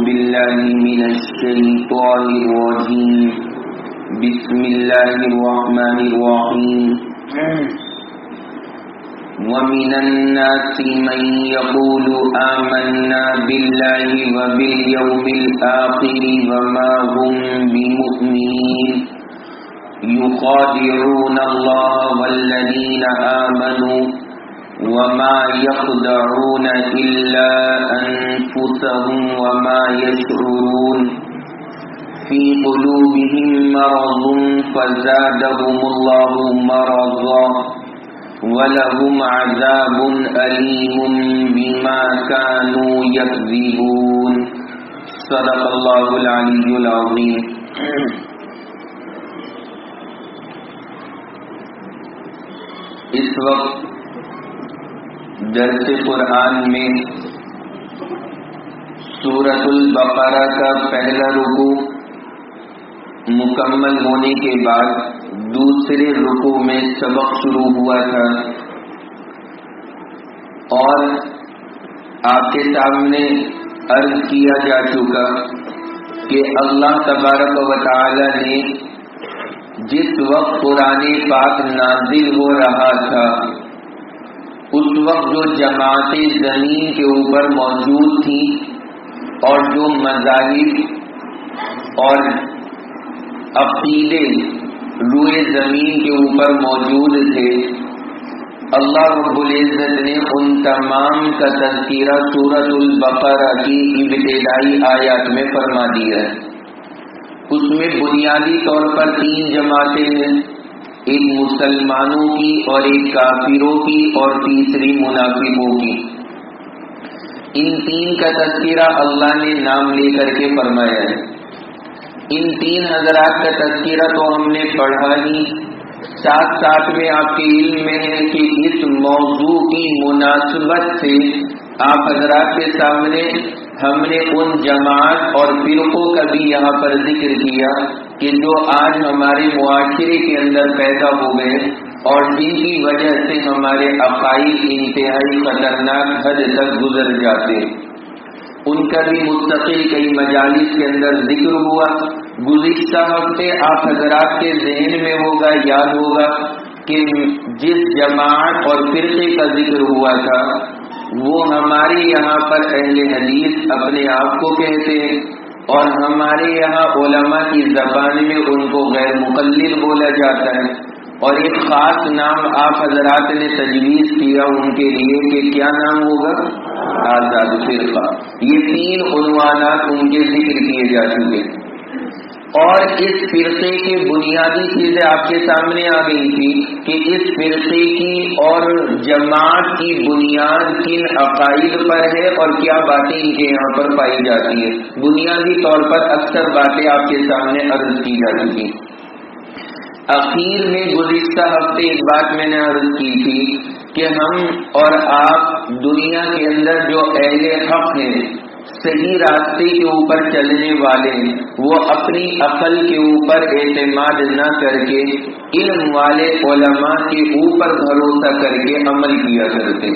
بالله من الشيطان الرجيم بسم الله الرحمن الرحيم ومن الناس من يقول آمنا بالله وباليوم الآخر وما هم بمؤمنين يخادعون الله والذين آمنوا وما يخدعون إلا أنفسهم وما يشعرون في قلوبهم مرض فزادهم الله مرضا ولهم عذاب أليم بما كانوا يكذبون صدق الله العلي العظيم. اس وقت درس قرآن میں سورۃ البقرہ کا پہلا رکوع مکمل ہونے کے بعد دوسرے رکوع میں سبق شروع ہوا تھا اور آپ کے سامنے عرض کیا جا چکا کہ اللہ تبارک و تعالی نے جس وقت قرآن پاک نازل ہو رہا تھا اس وقت جو جماعتیں زمین کے اوپر موجود تھیں اور جو مذاہب اور عقیدے روئے زمین کے اوپر موجود تھے، اللہ رب العزت نے ان تمام کا تذکرہ سورۃ البقرہ کی ابتدائی آیات میں فرما دیا ہے. اس میں بنیادی طور پر 3 جماعتیں ہیں، ایک مسلمانوں کی اور ایک کافروں کی اور تیسری منافقوں کی. ان 3 کا تذکرہ اللہ نے نام لے کر کے فرمایا ہے. ان 3 حضرات کا تذکرہ تو ہم نے پڑھا ہی، ساتھ ساتھ میں آپ کے علم میں ہے کہ اس موضوع کی مناسبت سے آپ حضرات کے سامنے ہم نے ان جماعت اور فرقوں کا بھی یہاں پر ذکر کیا کہ جو آج ہمارے معاشرے کے اندر پیدا ہو گئے اور جن کی وجہ سے ہمارے عقائد انتہائی خطرناک حد تک گزر جاتے. ان کا بھی مستقل کئی مجالس کے اندر ذکر ہوا. گزشتہ ہفتے آپ حضرات کے ذہن میں ہوگا، یاد ہوگا کہ جس جماعت اور فرقے کا ذکر ہوا تھا وہ ہمارے یہاں پر اہل حدیث اپنے آپ کو کہتے ہیں اور ہمارے یہاں علماء کی زبان میں ان کو غیر مقلد بولا جاتا ہے. اور ایک خاص نام آپ حضرات نے تجویز کیا ان کے لیے کہ کیا نام ہوگا؟ آزاد فرقہ. یہ 3 عنوانات ان کے ذکر کیے جا چکے اور اس فرقے کی بنیادی چیزیں آپ کے سامنے آ گئی تھی کہ اس فرقے کی اور جماعت کی بنیاد کن عقائد پر ہے اور کیا باتیں ان کے یہاں پر پائی جاتی ہیں. بنیادی طور پر اکثر باتیں آپ کے سامنے عرض کی جا چکی. اخیر میں گزشتہ ہفتے ایک بات میں نے عرض کی تھی کہ ہم اور آپ دنیا کے اندر جو اہل حق ہیں، صحیح راستے کے اوپر چلنے والے، وہ اپنی عقل کے اوپر اعتماد نہ کر کے علم والے علماء کے اوپر بھروسہ کر کے عمل کیا کرتے.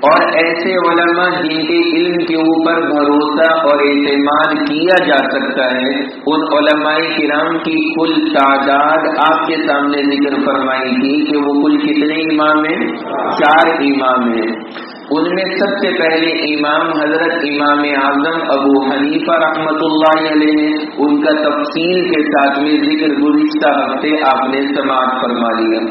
اور ایسے علماء جن کے علم کے اوپر بھروسہ اور اعتماد کیا جا سکتا ہے، ان علماء کرام کی کل تعداد آپ کے سامنے ذکر فرمائی تھی کہ وہ کل کتنے امام ہیں؟ 4 امام ہیں. ان میں سب سے پہلے امام حضرت امام اعظم ابو حنیفہ رحمۃ اللہ علیہ، ان کا تفصیل کے ساتھ میں ذکر گزشتہ ہفتے آپ نے سماعت فرما لیا.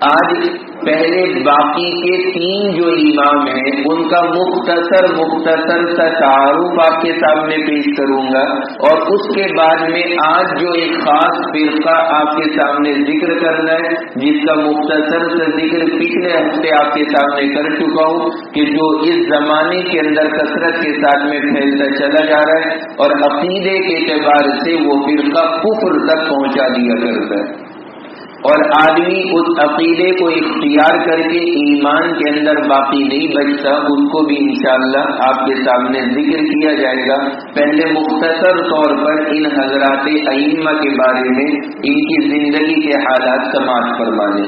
آج پہلے باقی کے 3 جو امام ہیں ان کا مختصر سا تعارف آپ کے سامنے پیش کروں گا اور اس کے بعد میں آج جو ایک خاص فرقہ آپ کے سامنے ذکر کرنا ہے جس کا مختصر سا ذکر پچھلے ہفتے آپ کے سامنے کر چکا ہوں کہ جو اس زمانے کے اندر کثرت کے ساتھ میں پھیلتا چلا جا رہا ہے اور عقیدے کے اعتبار سے وہ فرقہ کفر تک پہنچا دیا کرتا ہے. اور آدمی اس عقیدے کو اختیار کر کے ایمان کے اندر باقی نہیں بچتا، اس کو بھی انشاءاللہ آپ کے سامنے ذکر کیا جائے گا. پہلے مختصر طور پر ان حضرات ائمہ کے بارے میں ان کی زندگی کے حالات سماعت فرما لیں.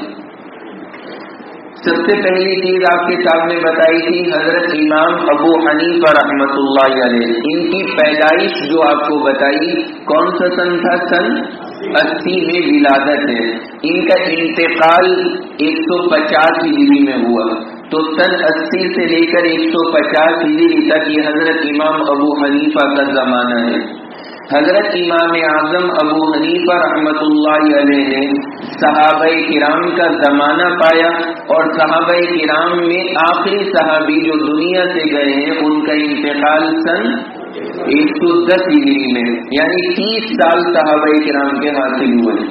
سب سے پہلی چیز آپ کے سامنے بتائی تھی حضرت امام ابو حنیفہ رحمۃ اللہ علیہ، ان کی پیدائش جو آپ کو بتائی کون سا سن تھا؟ سن 80 میں ولادت ہے، ان کا انتقال 150 ہجری میں ہوا، تو سن 80 سے لے کر 150 ہجری تک یہ حضرت امام ابو حنیفہ کا زمانہ ہے۔ حضرت امام اعظم ابو حنیفہ رحمۃ اللہ علیہ نے صحابہ کرام کا زمانہ پایا، اور صحابہ کرام میں آخری صحابی جو دنیا سے گئے ہیں ان کا انتقال سن 110 ہجری میں، یعنی 30 سال صحابہ کرام کے حاصل ہوئے۔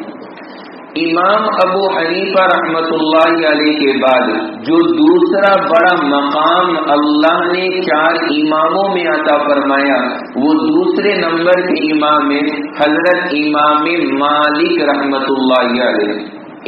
امام ابو حنیفہ رحمۃ اللہ علیہ کے بعد جو دوسرا بڑا مقام اللہ نے 4 اماموں میں عطا فرمایا، وہ دوسرے نمبر کے امام ہے حضرت امام مالک رحمۃ اللہ علیہ۔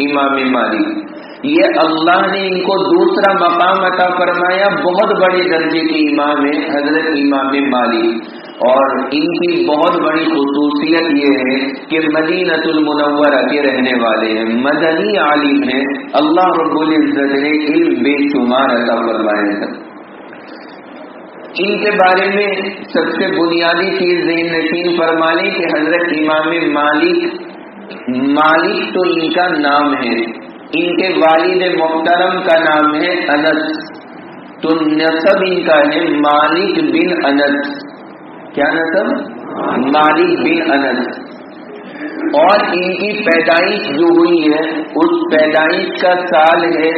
امام مالک، یہ اللہ نے ان کو دوسرا مقام عطا فرمایا، بہت بڑے درجے کے امام ہے حضرت امام مالک، اور ان کی بہت بڑی خصوصیت یہ ہے کہ مدینۃ المنورہ کے رہنے والے ہیں، مدنی عالم ہیں، اللہ رب العزت نے علم بے شمار عطا فرمایا ہے۔ ان کے بارے میں سب سے بنیادی چیز ذہن نشین فرما لیں کہ حضرت امام مالک تو ان کا نام ہے، ان کے والد محترم کا نام ہے انس، تو نسب ان کا ہے مالک بن انس۔ کیا نسب؟ مالک بن انس۔ اور ان کی پیدائش جو ہوئی ہے اس پیدائش کا سال ہے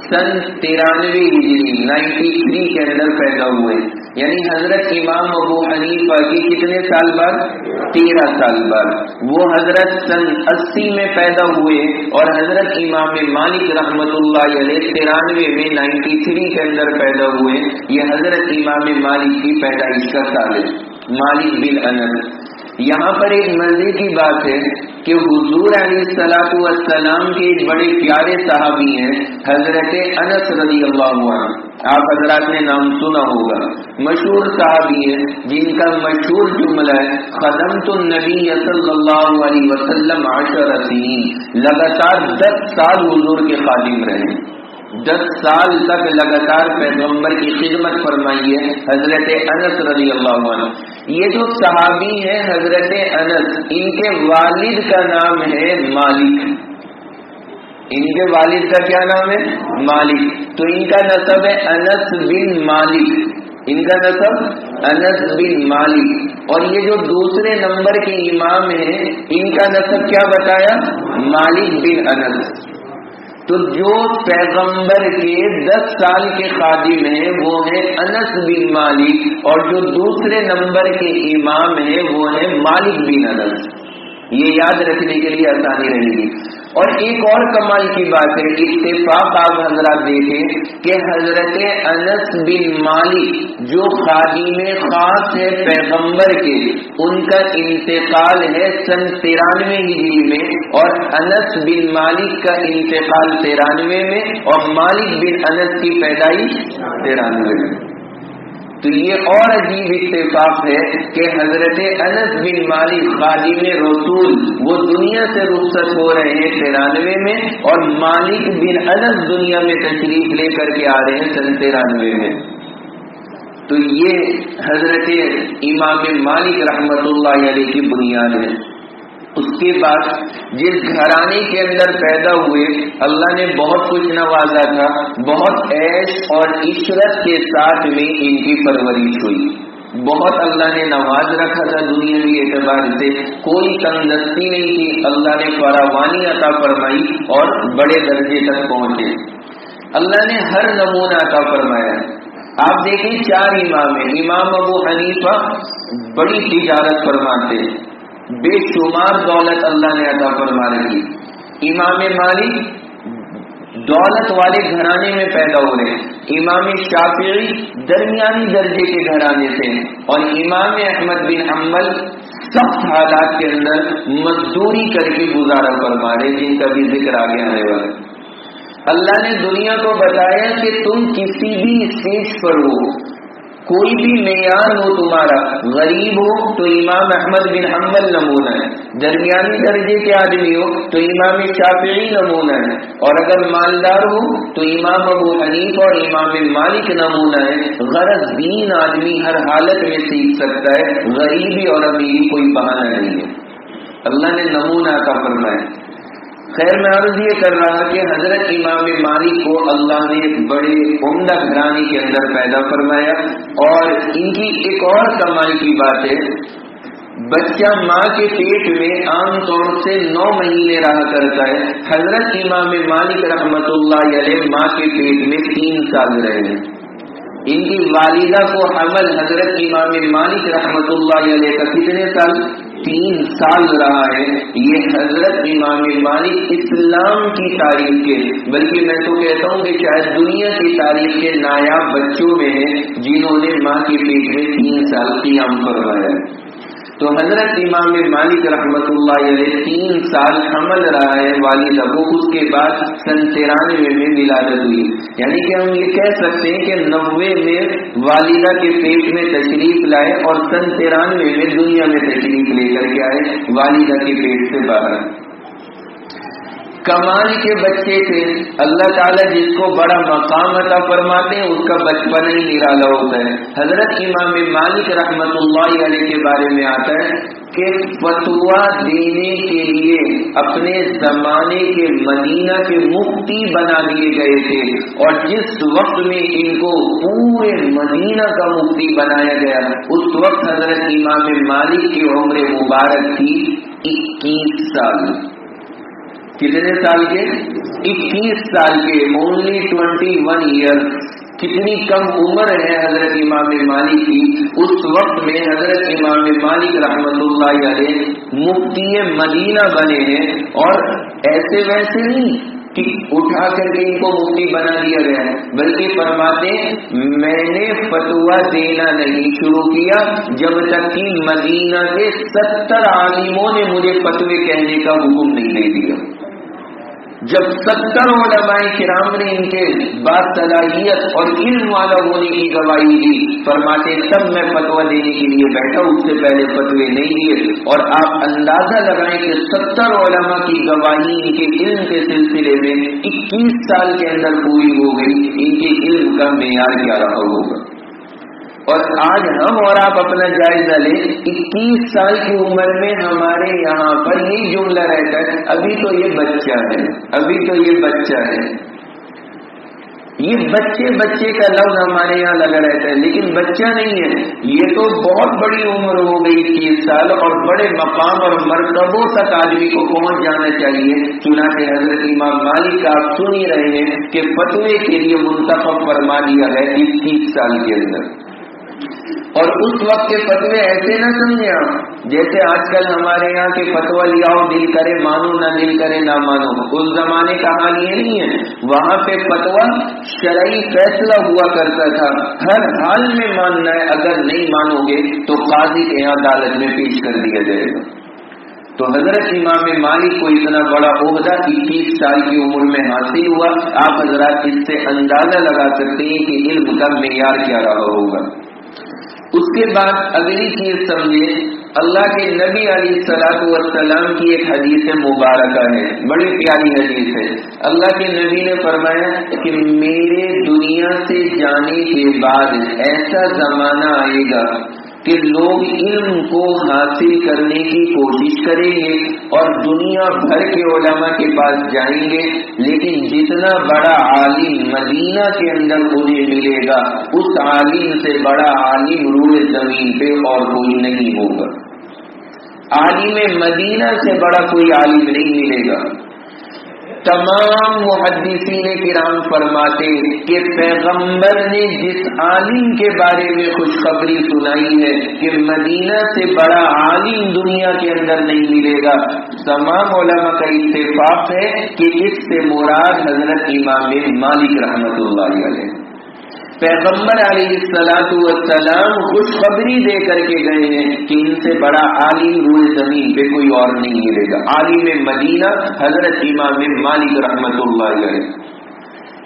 سن 93 ہجری، 93 کے اندر پیدا ہوئے، یعنی حضرت امام ابو حنیفہ کی کتنے سال بعد؟ 13 سال بعد۔ وہ حضرت سن 80 میں پیدا ہوئے، اور حضرت امام مالک رحمۃ اللہ علیہ 93 میں 93 کے اندر پیدا ہوئے۔ یہ حضرت امام مالک کی پیدائش کا سال ہے، مالک بن انس۔ یہاں پر ایک مزے کی بات ہے کہ حضور علیہ الصلوۃ والسلام کے ایک بڑے پیارے صحابی ہیں حضرت انس رضی اللہ عنہ، آپ حضرات نے نام سنا ہوگا، مشہور صحابی ہیں جن کا مشہور جملہ ہے خدمت النبی صلی اللہ علیہ وسلم 10 سنین، لگاتار 10 سال حضور کے خادم رہے، 10 سال تک لگاتار پیغمبر کی خدمت فرمائی ہے حضرت انس رضی اللہ عنہ۔ یہ جو صحابی ہیں حضرت انس، ان کے والد کا نام ہے مالک، ان کے والد کا کیا نام ہے؟ مالک، تو ان کا نسب ہے انس بن مالک، ان کا نسب انس بن مالک۔ اور یہ جو دوسرے نمبر کے امام ہیں ان کا نسب کیا بتایا؟ مالک بن انس۔ تو جو پیغمبر کے 10 سال کے خادم ہیں وہ ہیں انس بن مالک، اور جو دوسرے نمبر کے امام ہیں وہ ہیں مالک بن انس۔ یہ یاد رکھنے کے لیے آسانی رہے گی۔ اور ایک اور کمال کی بات ہے، اتفاق آپ حضرات دیکھیں کہ حضرت انس بن مالک جو خادم خاص ہے پیغمبر کے، ان کا انتقال ہے سن 93 ہجری میں، اور انس بن مالک کا انتقال 93 میں، اور مالک بن انس کی پیدائش 93 میں۔ تو یہ اور عجیب اتفاق ہے کہ حضرت انس بن مالک خادم رسول وہ دنیا سے رخصت ہو رہے ہیں 93 میں، اور مالک بن انس دنیا میں تشریف لے کر کے آ رہے ہیں سن 93 میں۔ تو یہ حضرت امام مالک رحمۃ اللہ علیہ کی بنیاد ہے۔ اس کے بعد جس گھرانے کے اندر پیدا ہوئے اللہ نے بہت کچھ نوازا تھا، بہت عیش اور عشرت کے ساتھ میں ان کی پرورش ہوئی، بہت اللہ نے نواز رکھا تھا دنیاوی اعتبار سے، کوئی تنگدستی نہیں تھی، اللہ نے فراوانی عطا فرمائی اور بڑے درجے تک پہنچے، اللہ نے ہر نمونہ عطا فرمایا۔ آپ دیکھیں 4 امام ہیں، امام ابو حنیفہ بڑی تجارت فرماتے ہیں، بے شمار دولت اللہ نے عطا فرما رکھی، امام مالک دولت والے گھرانے میں پیدا ہو رہے، امام شافعی درمیانی درجے کے گھرانے سے، اور امام احمد بن حنبل سخت حالات کے اندر مزدوری کر کے گزارا فرما رہے، جن کا بھی ذکر آگے آنے والا۔ اللہ نے دنیا کو بتایا کہ تم کسی بھی اسٹیج پر ہو، کوئی بھی معیار ہو تمہارا، غریب ہو تو امام احمد بن حنبل نمونہ ہے، درمیانی درجے کے آدمی ہو تو امام شافعی نمونہ ہے، اور اگر مالدار ہو تو امام ابو حنیفہ اور امام مالک نمونہ ہے۔ غرض دین آدمی ہر حالت میں سیکھ سکتا ہے، غریبی اور امیری کوئی بہانہ نہیں ہے، اللہ نے نمونہ عطا فرمایا۔ خیر میں عرض یہ کر رہا کہ حضرت امام مالک کو اللہ نے ایک بڑے عمدہ گھرانے کے اندر پیدا فرمایا، اور ان کی ایک اور کمال کی بات ہے، بچہ ماں کے پیٹ میں عام طور سے 9 مہینے رہا کرتا ہے، حضرت امام مالک رحمت اللہ علیہ ماں کے پیٹ میں 3 سال رہے ہیں۔ ان کی والدہ کو حمل حضرت امام مالک رحمت اللہ علیہ کا کتنے سال؟ 3 سال رہا ہے۔ یہ حضرت امام مالک اسلام کی تاریخ کے، بلکہ میں تو کہتا ہوں کہ شاید دنیا کی تاریخ کے نایاب بچوں میں ہیں جنہوں نے ماں کے پیٹ میں 3 سال قیام فرمایا ہے۔ تو حضرت امام مالک رحمت اللہ علیہ 3 سال حمل رہا ہے والدہ کو، اس کے بعد سن 93 میں ولادت ہوئی، یعنی کہ ہم یہ کہہ سکتے ہیں کہ 90 میں والدہ کے پیٹ میں تشریف لائے اور سن 93 میں دنیا میں تشریف لے کر کے آئے والدہ کے پیٹ سے باہر۔ کمال کے بچے تھے، اللہ تعالیٰ جس کو بڑا مقام عطا فرماتے ہیں اس کا بچپن ہی نرالا ہوتا ہے۔ حضرت امام مالک رحمت اللہ علیہ کے بارے میں آتا ہے کہ فتویٰ دینے کے لیے اپنے زمانے کے مدینہ کے مفتی بنا دیے گئے تھے، اور جس وقت میں ان کو پورے مدینہ کا مفتی بنایا گیا اس وقت حضرت امام مالک کی عمر مبارک تھی 21 سال۔ کتنے سال کے؟ 21 سال کے، اونلی 21 ایئر۔ کتنی کم عمر ہے حضرت امام مالک کی۔ اس وقت میں حضرت امام مالک رحمت اللہ علیہ مفتی مدینہ بنے ہیں، اور ایسے ویسے نہیں کہ اٹھا کر کے ان کو مفتی بنا دیا گیا ہے، بلکہ فرماتے میں نے فتویٰ دینا نہیں شروع کیا جب تک کہ مدینہ کے 70 عالموں نے مجھے فتوے کہنے کا حکم نہیں دے دیا۔ جب 70 علماء کرام نے ان کے باصلاحیت اور علم والا ہونے کی گواہی دی، فرماتے تب میں فتویٰ دینے کے لیے بیٹھا، اس سے پہلے فتوے نہیں دیے۔ اور آپ اندازہ لگائیں کہ 70 علماء کی گواہی ان کے علم کے سلسلے میں 21 سال کے اندر پوری ہو گئی، ان کے علم کا معیار کیا رہا ہوگا۔ اور آج ہم اور آپ اپنا جائزہ لیں، 21 سال کی عمر میں ہمارے یہاں پر یہی جملہ رہتا ہے، ابھی تو یہ بچہ ہے، ابھی تو یہ بچہ ہے۔ یہ بچے بچے کا لفظ ہمارے یہاں لگا رہتا ہے، لیکن بچہ نہیں ہے، یہ تو بہت بڑی عمر ہو گئی 21 سال، اور بڑے مقام اور مرتبوں تک آدمی کو پہنچ جانا چاہیے۔ چنانچہ حضرت امام مالک کا آپ سن ہی رہے ہیں کہ فتوے کے لیے منتخب فرما دیا گیا 21 سال کے اندر۔ اور اس وقت کے فتوے ایسے نہ سمجھیں آپ جیسے آج کل ہمارے یہاں کے فتویٰ لیاؤ، دل کرے مانو نہ دل کرے نہ مانو۔ اس زمانے کا حال یہ نہیں ہے، وہاں پہ فتویٰ شرعی فیصلہ ہوا کرتا تھا، ہر حال میں ماننا ہے، اگر نہیں مانو گے تو قاضی کے یہاں عدالت میں پیش کر دیا جائے گا۔ تو حضرت امام مالک کو اتنا بڑا عہدہ 21 سال کی عمر میں حاصل ہوا۔ آپ حضرات اس سے اندازہ لگا سکتے ہیں کہ علم کا معیار کیا رہا ہوگا۔ اس کے بعد اگلی چیز سمجھے، اللہ کے نبی علیہ الصلوۃ والسلام کی ایک حدیث مبارکہ ہے، بڑی پیاری حدیث ہے۔ اللہ کے نبی نے فرمایا کہ میرے دنیا سے جانے کے بعد ایسا زمانہ آئے گا کہ لوگ علم کو حاصل کرنے کی کوشش کریں گے اور دنیا بھر کے علماء کے پاس جائیں گے، لیکن جتنا بڑا عالم مدینہ کے اندر انہیں ملے گا اس عالم سے بڑا عالم روئے زمین پہ اور کوئی نہیں ہوگا۔ عالم مدینہ سے بڑا کوئی عالم نہیں ملے گا۔ تمام محدثین کرام فرماتے کہ پیغمبر نے جس عالم کے بارے میں خوشخبری سنائی ہے کہ مدینہ سے بڑا عالم دنیا کے اندر نہیں ملے گا، تمام علماء کا اتفاق ہے کہ اس سے مراد حضرت امام مالک رحمت اللہ علیہ۔ پیغمبر علیہ الصلوۃ والسلام خوشخبری دے کر کے گئے ہیں کہ ان سے بڑا عالم روئے زمین پہ کوئی اور نہیں ملے گا، عالم مدینہ حضرت امام مالک رحمت اللہ علیہ۔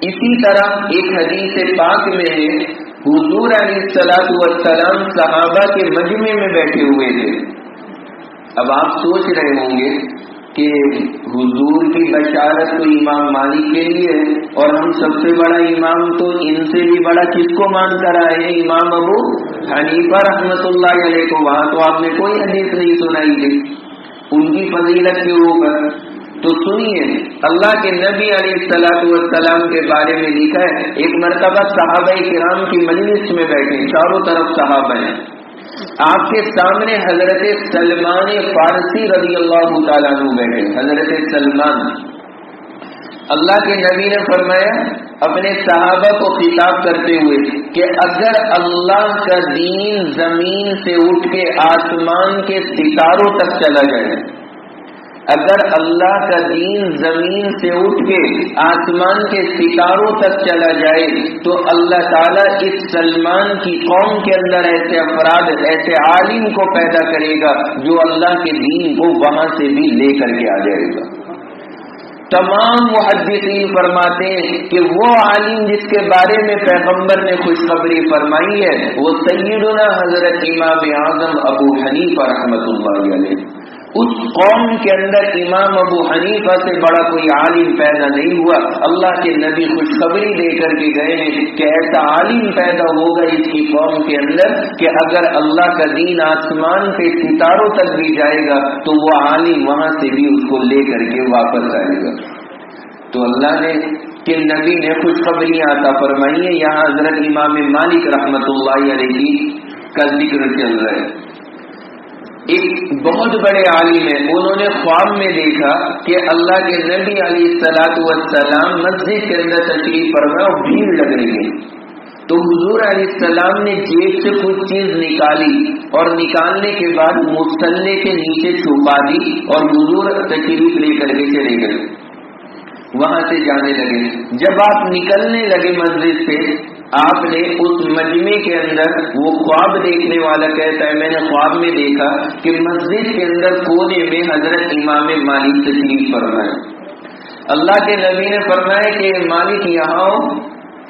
اسی طرح ایک حدیث پاک میں ہے حضور علیہ السلام صحابہ کے مجمع میں بیٹھے ہوئے تھے. اب آپ سوچ رہے ہوں گے کہ حضور کی بشارت تو امام مالک کے لیے ہے اور ہم سب سے بڑا امام تو ان سے بھی بڑا کس کو مان کر آئے ہیں؟ امام ابو حنیفہ رحمۃ اللہ علیہ کو. وہاں تو آپ نے کوئی حدیث نہیں سنائی تھی ان کی فضیلت کے اوپر. تو سنیے اللہ کے نبی علیہ السلام کے بارے میں لکھا ہے. ایک مرتبہ صحابہ کرام کی مجلس میں بیٹھے، چاروں طرف صحابہ ہیں. آپ کے سامنے حضرت سلمان فارسی رضی اللہ تعالیٰ عنہ بیٹھے. حضرت سلمان، اللہ کے نبی نے فرمایا اپنے صحابہ کو خطاب کرتے ہوئے کہ اگر اللہ کا دین زمین سے اٹھ کے آسمان کے ستاروں تک چلا جائے، اگر اللہ کا دین زمین سے اٹھ کے آسمان کے ستاروں تک چلا جائے تو اللہ تعالیٰ اس سلمان کی قوم کے اندر ایسے افراد، ایسے عالم کو پیدا کرے گا جو اللہ کے دین کو وہاں سے بھی لے کر کے آ جائے گا. تمام محدثین فرماتے ہیں کہ وہ عالم جس کے بارے میں پیغمبر نے خوشخبری فرمائی ہے وہ سیدنا حضرت امام اعظم ابو حنیفہ رحمۃ اللہ علیہ. اس قوم کے اندر امام ابو حنیفہ سے بڑا کوئی عالم پیدا نہیں ہوا. اللہ کے نبی خوشخبری دے کر کے گئے ہیں کہ ایسا عالم پیدا ہوگا اس کی قوم کے اندر کہ اگر اللہ کا دین آسمان سے ستاروں تک بھی جائے گا تو وہ عالم وہاں سے بھی اس کو لے کر کے واپس آئے گا. تو اللہ نے کہ نبی نے خوشخبریاں عطا فرمائی ہیں. یہاں حضرت امام مالک رحمۃ اللہ علیہ کا ذکر چل رہا ہے. ایک بہت بڑے عالم ہیں، انہوں نے خواب میں دیکھا کہ اللہ کے نبی علیہ السلام مسجد کے اندر تشریف فرما اور بھیڑ لگ رہی ہے. تو حضور علیہ السلام نے جیب سے کچھ چیز نکالی اور نکالنے کے بعد مصلی کے نیچے چھپا دی اور حضور تشریف لے کر کے چلے گئے، وہاں سے جانے لگے. جب آپ نکلنے لگے مسجد سے، آپ نے اس مجمع کے اندر، وہ خواب دیکھنے والا کہتا ہے میں نے خواب میں دیکھا کہ مسجد کے اندر کونے میں حضرت امام مالک تشریف فرمائے. اللہ کے نبی نے فرمایا کہ مالک یہاں ہو.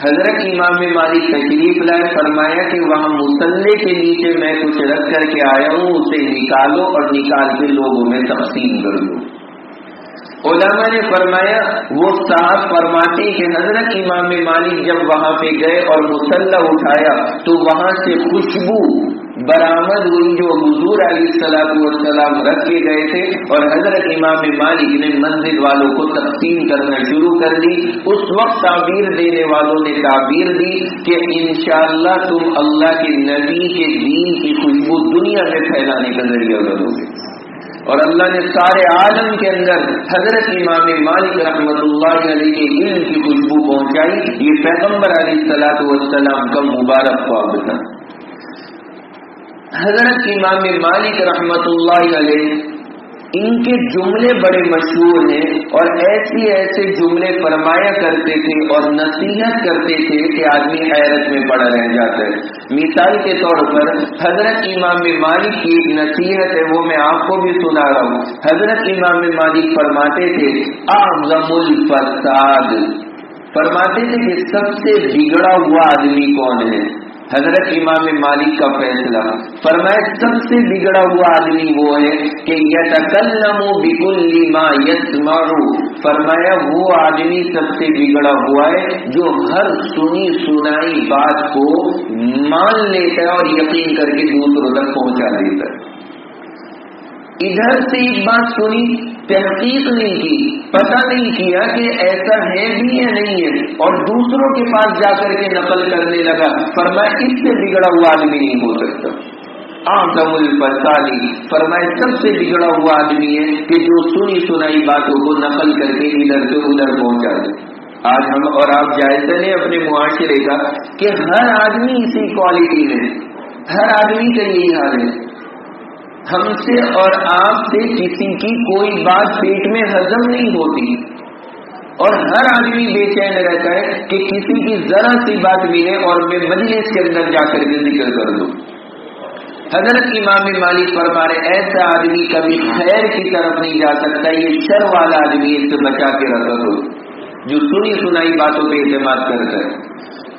حضرت امام مالک تشریف لائے، فرمایا کہ وہاں مصلی کے نیچے میں کچھ رکھ کر کے آیا ہوں، اسے نکالو اور نکال کے لوگوں میں تقسیم کر دو. علماء نے فرمایا وہ صاحب فرماتے کہ حضرت امام مالک جب وہاں پہ گئے اور مصلی اٹھایا تو وہاں سے خوشبو برآمد ہوئی جو حضور علیہ السلام رکھ کے گئے تھے، اور حضرت امام مالک نے مسجد والوں کو تقسیم کرنا شروع کر دی. اس وقت تعبیر دینے والوں نے تعبیر دی کہ انشاءاللہ تم اللہ کے نبی کے دین کی خوشبو دنیا میں پھیلانے کا ذریعہ بنو گے. اور اللہ نے سارے عالم کے اندر حضرت امام مالک رحمۃ اللہ علیہ کے علم کی خوشبو پہنچائی. یہ پیغمبر علیہ السلام کا مبارک خواب تھا. حضرت امام مالک رحمۃ اللہ علیہ ان کے جملے بڑے مشہور ہیں اور ایسے جملے فرمایا کرتے تھے اور نصیحت کرتے تھے کہ آدمی حیرت میں پڑا رہ جاتا ہے. مثال کے طور پر حضرت امام مالک کی ایک نصیحت ہے، وہ میں آپ کو بھی سنا رہا ہوں. حضرت امام مالک فرماتے تھے اعظم الفساد، فرماتے تھے کہ سب سے بگڑا ہوا آدمی کون ہے؟ حضرت امام مالک کا فیصلہ فرمایا سب سے بگڑا ہوا آدمی وہ ہے کہ یتکلم بکل ما یسمع، فرمایا وہ آدمی سب سے بگڑا ہوا ہے جو ہر سنی سنائی بات کو مان لیتا ہے اور یقین کر کے دوسروں تک پہنچا دیتا ہے. ادھر سے ایک بات سنی، تحقیق نہیں کی، پتہ نہیں کیا کہ ایسا ہے بھی یا نہیں ہے، اور دوسروں کے پاس جا کر کے نقل کرنے لگا. فرمایا اس سے بگڑا ہوا آدمی نہیں ہو سکتا. اعظم الفساد، فرمایا سب سے بگڑا ہوا آدمی ہے کہ جو سنی سنائی باتوں کو نقل کر کے ادھر سے ادھر پہنچا دے. آج ہم اور آپ جائزہ لیں اپنے معاشرے کا کہ ہر آدمی اسی کوالٹی میں، ہر آدمی کا یہی حال ہے. ہم سے اور آپ سے کسی کی کوئی بات پیٹ میں ہضم نہیں ہوتی اور ہر آدمی بے چین رہتا ہے کہ کسی کی ذرا سی بات ملے اور میں مجلس کے اندر جا کر کے ذکر کر دوں. حضرت امام مالک فرما رہے ایسا آدمی کبھی خیر کی طرف نہیں جا سکتا. یہ شر والا آدمی اس سے بچا کے رکھا ہو جو سنی سنائی باتوں پہ اعتماد کرتا ہے.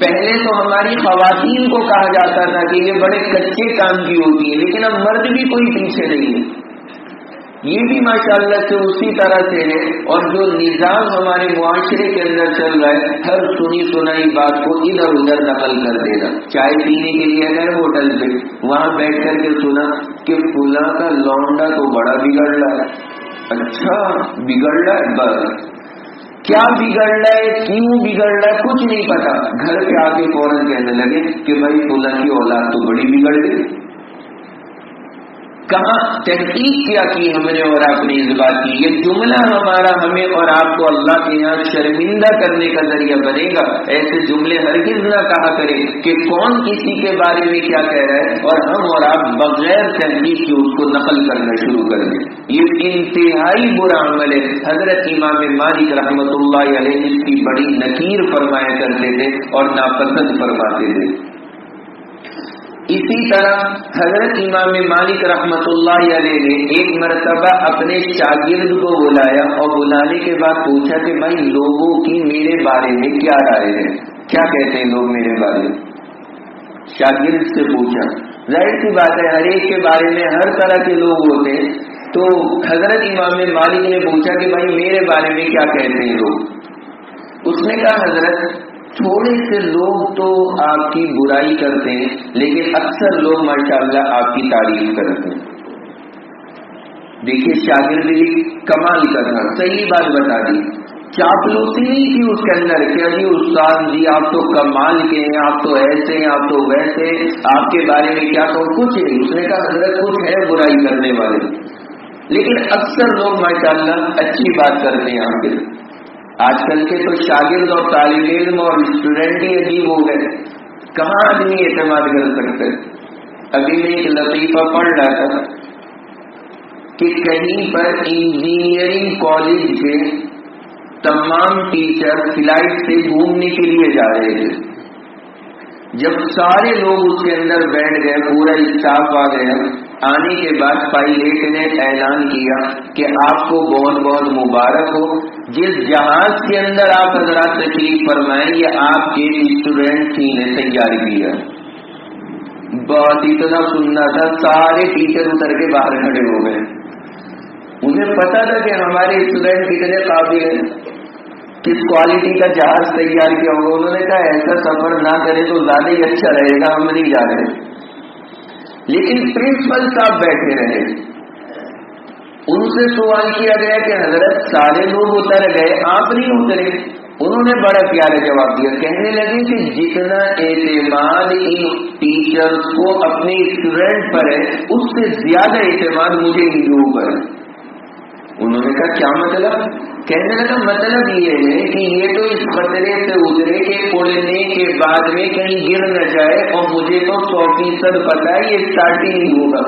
پہلے تو ہماری خواتین کو کہا جاتا تھا کہ یہ بڑے کچے کام کی ہوتی ہے، لیکن اب مرد بھی کوئی پیچھے نہیں ہے، یہ بھی ماشاءاللہ سے اسی طرح سے ہے۔ اور جو نظام ہمارے معاشرے کے اندر چل رہا ہے، ہر سنی سنائی بات کو ادھر ادھر نقل کر دینا۔ چائے پینے کے لیے گئے ہوٹل پہ، وہاں بیٹھ کر کے سنا کہ فلاں کا لونڈا تو بڑا بگڑ رہا ہے۔ اچھا بگڑ رہا ہے، بس کیا بگڑ رہا ہے، کیوں بگڑ رہا ہے کچھ نہیں پتا، گھر پہ آ کے فوراً کہنے لگے کہ بھائی فلاں کی اولاد تو بڑی بگڑ گئی۔ کہاں تحقیق کیا کی ہم نے اور آپ نے اس بات کی؟ یہ جملہ ہمارا ہمیں اور آپ کو اللہ کے یہاں شرمندہ کرنے کا ذریعہ بنے گا۔ ایسے جملے ہرگز نہ کہا کرے کہ کون کسی کے بارے میں کیا کہہ رہا ہے اور ہم اور آپ بغیر تحقیق کے اس کو نقل کرنا شروع کر دیں۔ یہ انتہائی برا عمل ہے۔ حضرت امام مالک رحمۃ اللہ علیہ اس کی بڑی نکیر فرمایا کرتے تھے اور ناپسند فرماتے تھے۔ اسی طرح حضرت امام مالک رحمۃ اللہ علیہ نے ایک مرتبہ اپنے شاگرد کو بلایا اور بلانے کے بعد پوچھا کہ بھائی لوگوں کی میرے بارے میں کیا رائے ہے، کیا کہتے ہیں لوگ میرے بارے میں؟ شاگرد سے پوچھا، ظاہر سی بات ہے ہر ایک کے بارے میں ہر طرح کے لوگ ہوتے ہیں، تو حضرت امام مالک نے پوچھا کہ بھائی میرے بارے میں کیا کہتے ہیں لوگ؟ اس نے کہا حضرت تھوڑے سے لوگ تو آپ کی برائی کرتے ہیں لیکن اکثر لوگ ماشاءاللہ آپ کی تعریف کرتے ہیں۔ دیکھیے شاگرد بھی کمال کرنا، صحیح بات بتا دی، چاپلوسی نہیں تھی اس کے اندر کہ جی استاد جی آپ تو کمال کے ہیں، آپ تو ایسے ہیں، آپ تو ویسے، آپ کے بارے میں کیا کہوں، کچھ نہیں۔ اس نے کہا حضرت کچھ ہے برائی کرنے والے، لیکن اکثر لوگ ماشاءاللہ اچھی بات کرتے ہیں آپ کے۔ آج کل کے تو شاگرد اور طالب علم اور اسٹوڈنٹ ہی عجیب ہو گئے، کہاں آدمی اعتماد کر سکتے۔ ابھی میں ایک لطیفہ پڑھ رہا تھا کہ کہیں پر انجینئرنگ کالج کے تمام ٹیچر فلائٹ سے گھومنے کے لیے جا رہے تھے۔ جب سارے لوگ اس کے اندر بیٹھ گئے، پورا اسٹاف آ گیا، آنے کے بعد پائلٹ نے اعلان کیا کہ آپ کو بہت بہت مبارک ہو، جس جہاز کے اندر آپ حضرات تشریف فرمائیں یہ آپ کے اسٹوڈنٹ ہی نے تیار کیا۔ بات اتنا سننا تھا، سارے ٹیچر اتر کے باہر کھڑے ہو گئے۔ انہیں پتا تھا کہ ہمارے اسٹوڈنٹ کتنے قابل ہیں، کس کوالٹی کا جہاز تیار کیا ہوگا۔ انہوں نے کہا ایسا سفر نہ کرے تو زیادہ ہی اچھا رہے گا، ہم نہیں جا رہے۔ لیکن پرنسپل صاحب بیٹھے رہے، ان سے سوال کیا گیا کہ حضرت سارے لوگ اتر گئے آپ نہیں اترے؟ انہوں نے بڑا پیارا جواب دیا، کہنے لگے کہ جتنا اعتماد ان ٹیچرز کو اپنے اسٹوڈنٹ پر ہے اس سے زیادہ اعتماد مجھے ان لوگوں پر ہے۔ انہوں نے کہا کیا مطلب؟ کہنے لگا مطلب یہ ہے کہ یہ تو اس خطرے سے اترے کہ اڑنے کے بعد میں کہیں گر نہ جائے، اور مجھے تو 100% پتا ہے یہ اسٹارٹنگ نہیں ہوگا،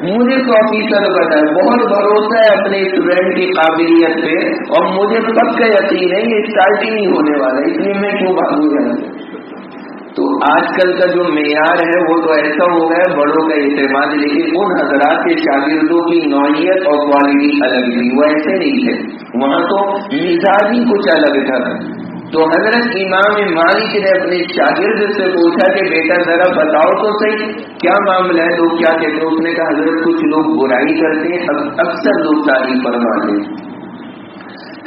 مجھے 100% پتا ہے، بہت بھروسہ ہے اپنے اسٹوڈنٹ کی قابلیت پہ، اور مجھے پکا یقین ہے یہ اسٹارٹنگ نہیں ہونے والا، اس لیے میں کیوں بھاگوں گا۔ تو آج کل کا جو معیار ہے وہ تو ایسا ہو گیا بڑوں کا اعتماد، لیکن ان حضرات کے شاگردوں کی نوعیت اور کوالٹی الگ تھی، وہ ایسے نہیں تھے، وہاں تو مزاج ہی کچھ الگ تھا۔ تو حضرت امام مالک نے اپنے شاگرد سے پوچھا کہ بیٹا ذرا بتاؤ تو صحیح کیا معاملہ ہے، لوگ کیا کہتے ہیں؟ اس نے کہا حضرت کچھ لوگ برائی کرتے ہیں، اکثر لوگ تعریف فرماتے ہیں۔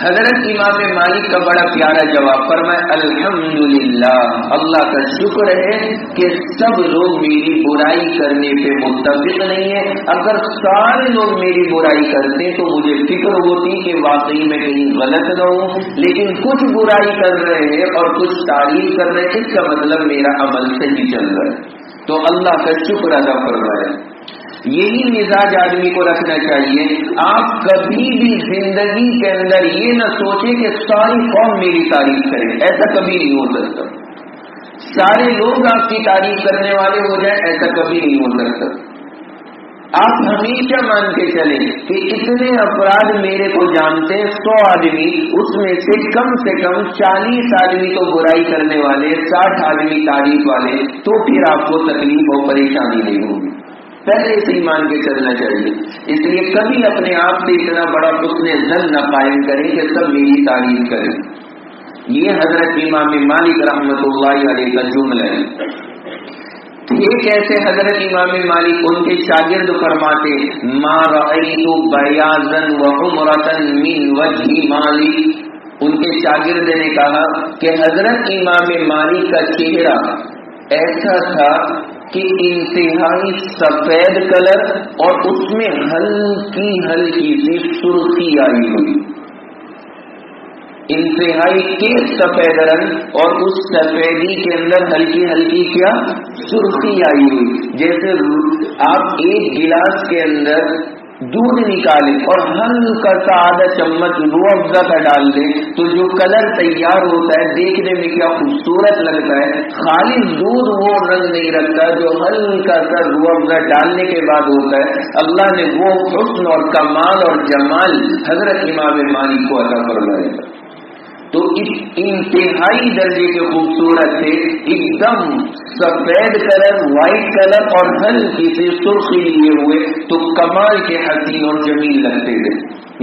حضرت امام مالک کا بڑا پیارا جواب فرمایا الحمدللہ، اللہ کا شکر ہے کہ سب لوگ میری برائی کرنے پہ متفق نہیں ہیں، اگر سارے لوگ میری برائی کرتے تو مجھے فکر ہوتی کہ واقعی میں کہیں غلط نہ ہوں، لیکن کچھ برائی کر رہے ہیں اور کچھ تعریف کر رہے ہیں، اس کا مطلب میرا عمل صحیح چل رہا ہے، تو اللہ کا شکر ادا فرمایا۔ یہی مزاج آدمی کو رکھنا چاہیے۔ آپ کبھی بھی زندگی کے اندر یہ نہ سوچیں کہ ساری قوم میری تعریف کرے، ایسا کبھی نہیں ہو سکتا۔ سارے لوگ آپ کی تعریف کرنے والے ہو جائیں، ایسا کبھی نہیں ہو سکتا۔ آپ ہمیشہ مان کے چلیں کہ اتنے افراد میرے کو جانتے ہیں، 100 آدمی، اس میں سے کم 40 آدمی تو برائی کرنے والے، 60 آدمی تعریف والے، تو پھر آپ کو تکلیف اور پریشانی نہیں ہوگی۔ پہلے سے ہی مان کے چلنا چاہیے۔ اس لیے کبھی اپنے آپ سے اتنا بڑا حسن ظن نہ قائم کریں کہ سب میری تعریف کریں۔ یہ حضرت امام مالک رحمۃ اللہ علیہ کا جملہ ہے. یہ کیسے حضرت امام مالک ان کے شاگرد فرماتے ما رأیت بیاضا وحمرة من وجہ مالک. ان کے شاگرد نے کہا کہ حضرت امام مالک کا چہرہ ایسا تھا کہ انتہائی سفید کلر اور اس میں ہلکی ہلکی سی سرخی آئی ہوئی. انتہائی تیز سفید رنگ اور اس سفیدی کے اندر ہلکی ہلکی کیا سرخی آئی ہوئی. جیسے آپ ایک گلاس کے اندر دودھ نکالیں اور ہلکا سا آدھا چمچ روح افزا کا ڈال دیں تو جو کلر تیار ہوتا ہے دیکھنے میں کیا خوبصورت لگتا ہے. خالص دودھ وہ رنگ نہیں رکھتا جو ہلکا سا روح افزا ڈالنے کے بعد ہوتا ہے. اللہ نے وہ حسن اور کمال اور جمال حضرت امام مالک کو عطا فرمایا. تو اس انتہائی درجے کے خوبصورت تھے، ایک دم سفید کلر، وائٹ کلر اور ہلکی سی سرخی لیے ہوئے تو کمال کے حسین اور جمیل لگتے تھے.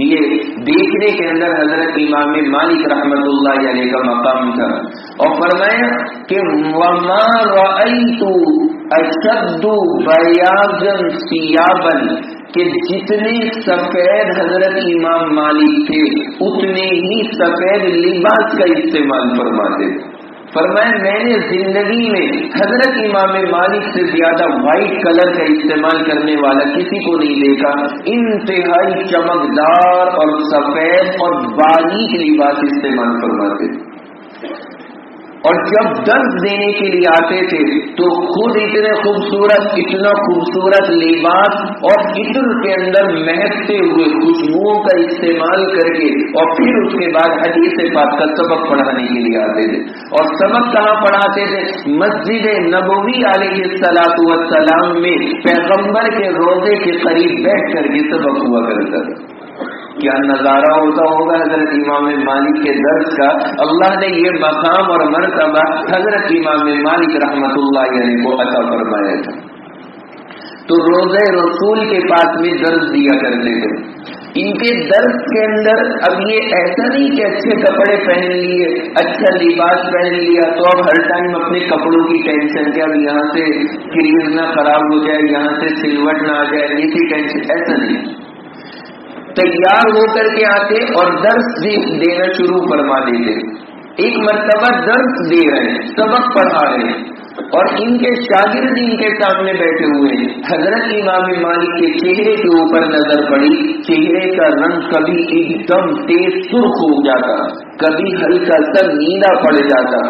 یہ دیکھنے کے اندر حضرت امام مالک رحمۃ اللہ علیہ کا مقام تھا. اور فرمایا کہ وما رأیت اشد بیاضا ثیابا، کہ جتنے سفید حضرت امام مالک تھے اتنے ہی سفید لباس کا استعمال فرماتے تھے. فرمایا میں نے زندگی میں حضرت امام مالک سے زیادہ وائٹ کلر کا استعمال کرنے والا کسی کو نہیں دیکھا. انتہائی چمکدار اور سفید اور باریک لباس استعمال فرماتے تھے. اور جب درس دینے کے لیے آتے تھے تو خود اتنے خوبصورت، اتنا خوبصورت لباس اور عطر کے اندر مہکتے ہوئے خوشبوؤں کا استعمال کر کے اور پھر اس کے بعد حدیث پاک کا سبق پڑھانے کے لیے آتے تھے. اور سبق کہاں پڑھاتے تھے؟ مسجد نبوی علیہ الصلوۃ والسلام میں پیغمبر کے روضے کے قریب بیٹھ کر کے سبق ہوا کرتا تھا. کیا نظارہ ہوتا ہوگا حضرت امام مالک کے درس کا. اللہ نے یہ مقام اور مرتبہ حضرت امام مالک رحمۃ اللہ علیہ کو عطا فرمایا تھا. تو روضہ رسول کے پاس میں درس دیا کرتے تھے. ان کے درس کے اندر اب یہ ایسا نہیں کہ اچھے کپڑے پہن لیے، اچھا لباس پہن لیا تو اب ہر ٹائم اپنے کپڑوں کی ٹینشن کہ اب یہاں سے کریز نہ خراب ہو جائے، یہاں سے سلوٹ نہ آ جائے، اسی ٹینشن. ایسا نہیں. تیار ہو کر کے آتے اور درس دینا شروع فرما دیتے. ایک مرتبہ درس دے رہے ہیں، سبق پڑھا رہے ہیں اور ان کے شاگرد ان کے سامنے بیٹھے ہوئے ہیں. حضرت امام مالک کے چہرے کے اوپر نظر پڑی. چہرے کا رنگ کبھی ایک دم تیز سرخ ہو جاتا، کبھی ہلکا سا نیلا پڑ جاتا،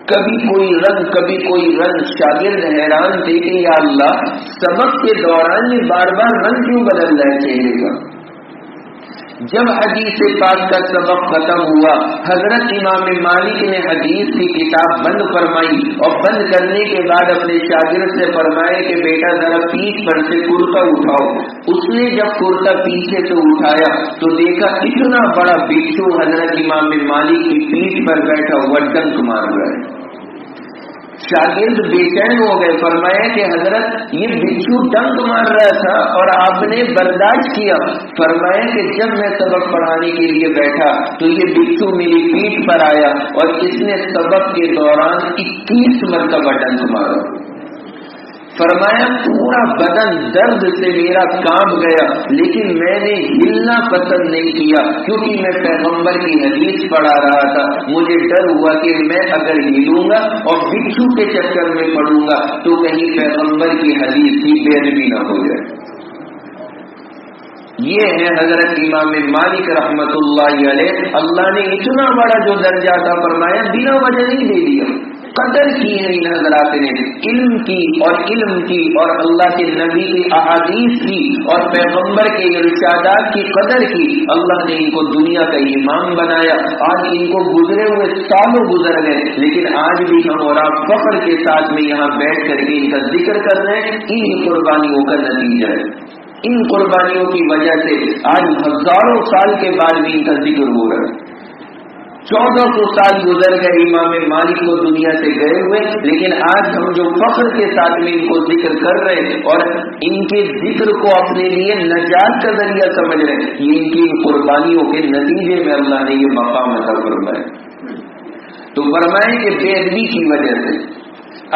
کبھی کوئی رنگ. شاگرد حیران تھے کہ یا اللہ سبق کے دوران یہ بار بار رنگ کیوں بدل رہا ہے چہرے کا. جب حدیث پاک کا سبق ختم ہوا حضرت امام مالک نے حدیث کی کتاب بند فرمائی اور بند کرنے کے بعد اپنے شاگرد سے فرمایا کہ بیٹا ذرا پیٹھ پر سے کرتا اٹھاؤ. اس نے جب کرتا پیچھے سے اٹھایا تو دیکھا اتنا بڑا بچھو حضرت امام مالک کی پیٹھ پر بیٹھا ہوا ڈنک مار رہا ہے. شاگرد بے چین ہو گئے. فرمایا کہ حضرت یہ بچھو ڈنک مار رہا تھا اور آپ نے برداشت کیا. فرمایا کہ جب میں سبق پڑھانے کے لیے بیٹھا تو یہ بچھو میری پیٹھ پر آیا اور اس نے سبق کے دوران 21 مرتبہ ڈنک مارا. فرمایا پورا بدن درد سے میرا کانپ گیا لیکن میں نے ہلنا پسند نہیں کیا کیونکہ میں پیغمبر کی حدیث پڑھا رہا تھا. مجھے ڈر ہوا کہ میں اگر ہلوں گا اور بچھو کے چکر میں پڑوں گا تو کہیں پیغمبر کی حدیث کی بے ادبی نہ ہو جائے. یہ ہے حضرت امام مالک رحمت اللہ علیہ. اللہ نے اتنا بڑا جو درجہ تھا فرمایا بنا وجہ نہیں دے دیا. قدر کی ہے ان حضرات نے علم کی اور اللہ کے نبی کی احادیث کی اور پیغمبر کے ارشادات کی قدر کی. اللہ نے ان کو دنیا کا امام بنایا. آج ان کو گزرے ہوئے سالوں گزر گئے لیکن آج بھی ہم اور آپ فخر کے ساتھ میں یہاں بیٹھ کر کے ان کا ذکر کر رہے ہیں. ان قربانیوں کا نتیجہ ہے. ان قربانیوں کی وجہ سے آج ہزاروں سال کے بعد بھی ان کا ذکر ہو رہا ہے. 1400 سال گزر گئے امام مالک کو دنیا سے گئے ہوئے لیکن آج ہم جو فخر کے ساتھ میں ان کو ذکر کر رہے ہیں اور ان کے ذکر کو اپنے لیے نجات کا ذریعہ سمجھ رہے ہیں, یہ ان کی قربانیوں کے نتیجے میں اللہ نے یہ مقام عطا فرمایا. تو فرمائیں کہ بے ادبی کی وجہ سے۔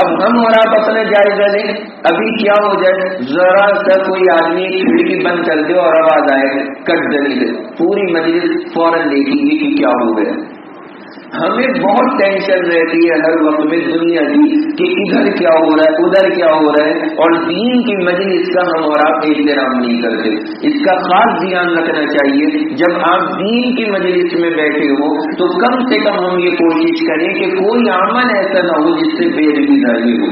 اب ہم اور آپ اپنا جائزہ لیں، ابھی کیا ہو جائے، ذرا سا کوئی آدمی کھڑکی بند کر دے اور آواز آئے کٹ دلی دے، پوری مجلس فوراً دیکھیں گے کہ کیا ہو گیا۔ ہمیں بہت ٹینشن رہتی ہے ہر وقت میں دنیا کی کہ ادھر کیا ہو رہا ہے، ادھر کیا ہو رہا ہے، اور دین کی مجلس کا ہم اور آپ احترام نہیں کرتے۔ اس کا خاص دھیان رکھنا چاہیے، جب آپ دین کی مجلس میں بیٹھے ہو تو کم سے کم ہم یہ کوشش کریں کہ کوئی عمل ایسا نہ ہو جس سے بے ادبی ظاہر ہو۔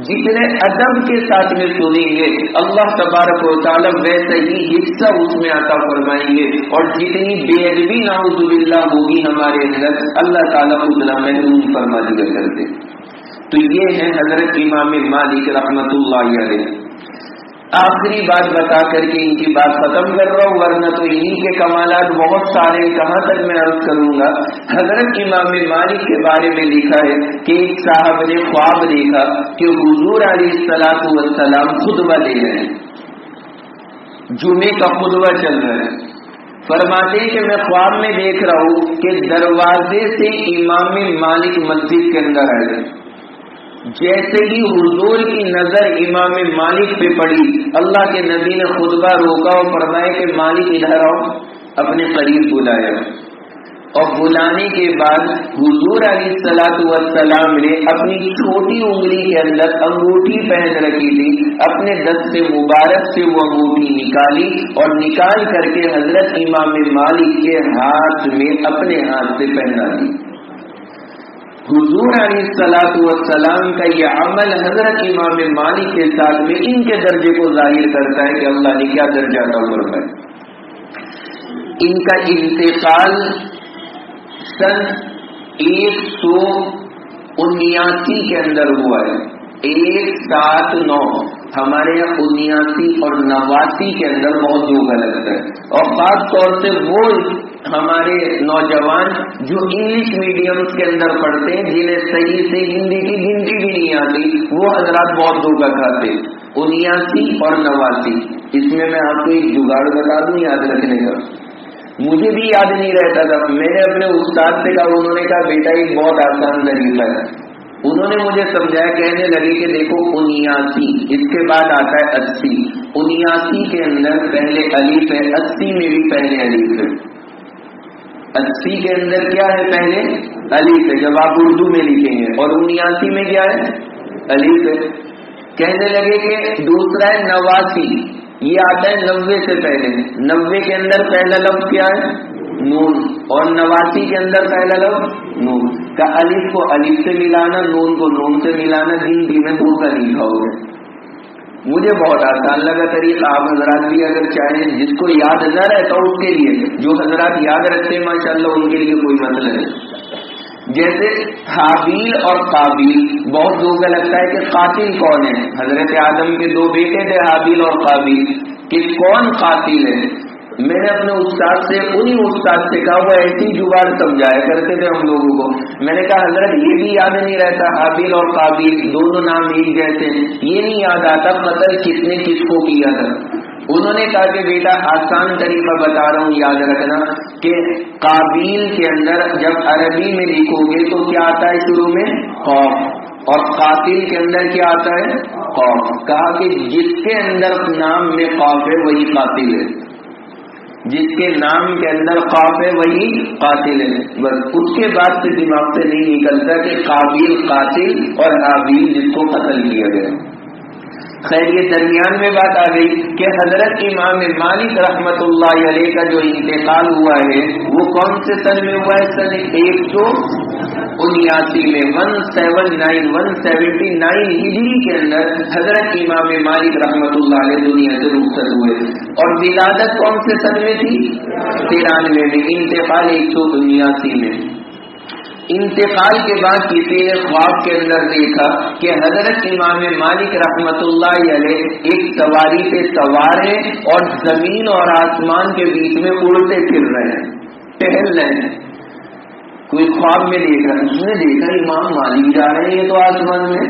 جتنے ادب کے ساتھ میں سنیں گے اللہ تبارک و تعالی ویسا ہی حصہ اس میں عطا فرمائیں گے، اور جتنی بے ادبی نعوذ باللہ ہوگی ہمارے اندر اللہ تعالیٰ اتنا محروم فرما دیا کرتے۔ تو یہ ہے حضرت امام مالک رحمت اللہ علیہ۔ آخری بات بتا کر کے ان کی بات ختم کر رہا ہوں، ورنہ تو انہی کے کمالات بہت سارے، کہاں تک میں عرض کروں گا۔ حضرت امام مالک کے بارے میں لکھا ہے کہ ایک صاحب نے خواب دیکھا کہ حضور علیہ الصلوۃ والسلام خطبہ دے رہے ہیں، جمعے کا خطبہ چل رہا ہے۔ فرماتے ہیں کہ میں خواب میں دیکھ رہا ہوں کہ دروازے سے امام مالک مسجد کے اندر آئے۔ جیسے ہی حضور کی نظر امام مالک پہ پڑی، اللہ کے نبی نے خطبہ روکا اور فرمایا کہ مالک ادھر آؤ، اپنے قریب بلایا، اور بلانے کے بعد حضور علیہ الصلوۃ والسلام نے اپنی چھوٹی انگلی کے اندر انگوٹھی پہن رکھی تھی، اپنے دست مبارک سے وہ انگوٹھی نکالی اور نکال کر کے حضرت امام مالک کے ہاتھ میں اپنے ہاتھ سے پہنا دی۔ حضور علیہ الصلوۃ والسلام کا یہ عمل حضرت امام مالک کے ساتھ میں ان کے درجے کو ظاہر کرتا ہے کہ اللہ نے کیا درجہ عطا فرمایا۔ ان کا انتقال سن 179 کے اندر ہوا ہے، 179۔ ہمارے یہاں 79 اور 89 کے اندر بہت دھوکہ لگتا ہے، اور خاص طور سے وہ ہمارے نوجوان جو انگلش میڈیم کے اندر پڑھتے ہیں، جنہیں صحیح سے ہندی کی گنتی بھی نہیں آتی، وہ حضرات بہت دھوکہ کھاتے۔ 79 اور 89، اس میں آپ کو ایک جگاڑ بتا دوں یاد رکھنے کا، مجھے بھی یاد نہیں رہتا تھا۔ میں نے اپنے استاد سے کہا، انہوں نے کہا بیٹا ایک بہت آسان طریقہ ہے۔ انہوں نے مجھے سمجھایا، کہنے لگے کہ دیکھو 79 اس کے بعد آتا ہے 80، 79 کے اندر پہلے الف ہے، 80 میں بھی پہلے الف ہے۔ 80 کے اندر کیا ہے، پہلے الف ہے جب آپ اردو میں لکھیں گے، اور 79 میں کیا ہے، الف ہے۔ کہنے لگے کہ دوسرا ہے 89، یہ آتا ہے 90 سے پہلے۔ 90 کے اندر پہلا لفظ کیا ہے، نون، اور 89 کے اندر پہلا لفظ نون کا الف کو الف سے ملانا، نون کو نون سے ملانا، گنتی میں دھوکہ نہیں کھاؤ گے۔ مجھے بہت آسان لگا طریقہ، آپ حضرات بھی اگر چاہیں، جس کو یاد نہ رہتا اس کے لیے، جو حضرات یاد رکھتے ہیں ماشاءاللہ ان کے لیے کوئی مسئلہ نہیں۔ جیسے حابیل اور قابیل، بہت دھوکہ لگتا ہے کہ قاتل کون ہے۔ حضرت آدم کے 2 بیٹے تھے حابیل اور قابیل، کہ کون قاتل ہے۔ میں نے اپنے استاد سے، انہی استاد سے کہا، وہ ایسی جگاڑ سمجھایا کرتے تھے ہم لوگوں کو۔ میں نے کہا حضرت یہ بھی یاد نہیں رہتا، حابیل اور قابیل دونوں نام ایک جیسے، یہ نہیں یاد آتا قتل کس نے کس کو کیا تھا۔ انہوں نے کہا کہ بیٹا آسان طریقہ بتا رہا ہوں یاد رکھنا، کہ قابیل کے اندر جب عربی میں لکھو گے تو کیا آتا ہے شروع میں، خوف، اور قاتل کے اندر کیا آتا ہے، خوف۔ کہا کہ جس کے اندر نام میں خوف ہے وہی قاتل ہے، جس کے نام کے اندر قاف ہے وہی قاتل ہے۔ بس اس کے بعد سے دماغ سے نہیں نکلتا کہ قابیل قاتل اور حابیل جس کو قتل کیا گیا۔ خیر یہ درمیان میں بات آ گئی کہ حضرت امام مالک رحمت اللہ علیہ کا جو انتقال ہوا ہے وہ کون سے سن میں ہوا ہے، سن 179 میں، 179 ہجری کے اندر حضرت امام مالک رحمت اللہ علیہ دنیا سے رخصت ہوئے، اور ولادت کون سے سن میں تھی، 93 میں، انتقال 179 میں۔ انتقال کے بعد کسی نے خواب کے اندر دیکھا کہ حضرت امام مالک رحمت اللہ علیہ ایک سواری پہ سوار ہیں اور زمین اور آسمان کے بیچ میں اڑتے پھر رہے ہیں، ٹہل رہے ہیں۔ کوئی خواب میں دیکھا، اس نے دیکھا امام مالک جا رہے ہیں یہ تو آسمان میں۔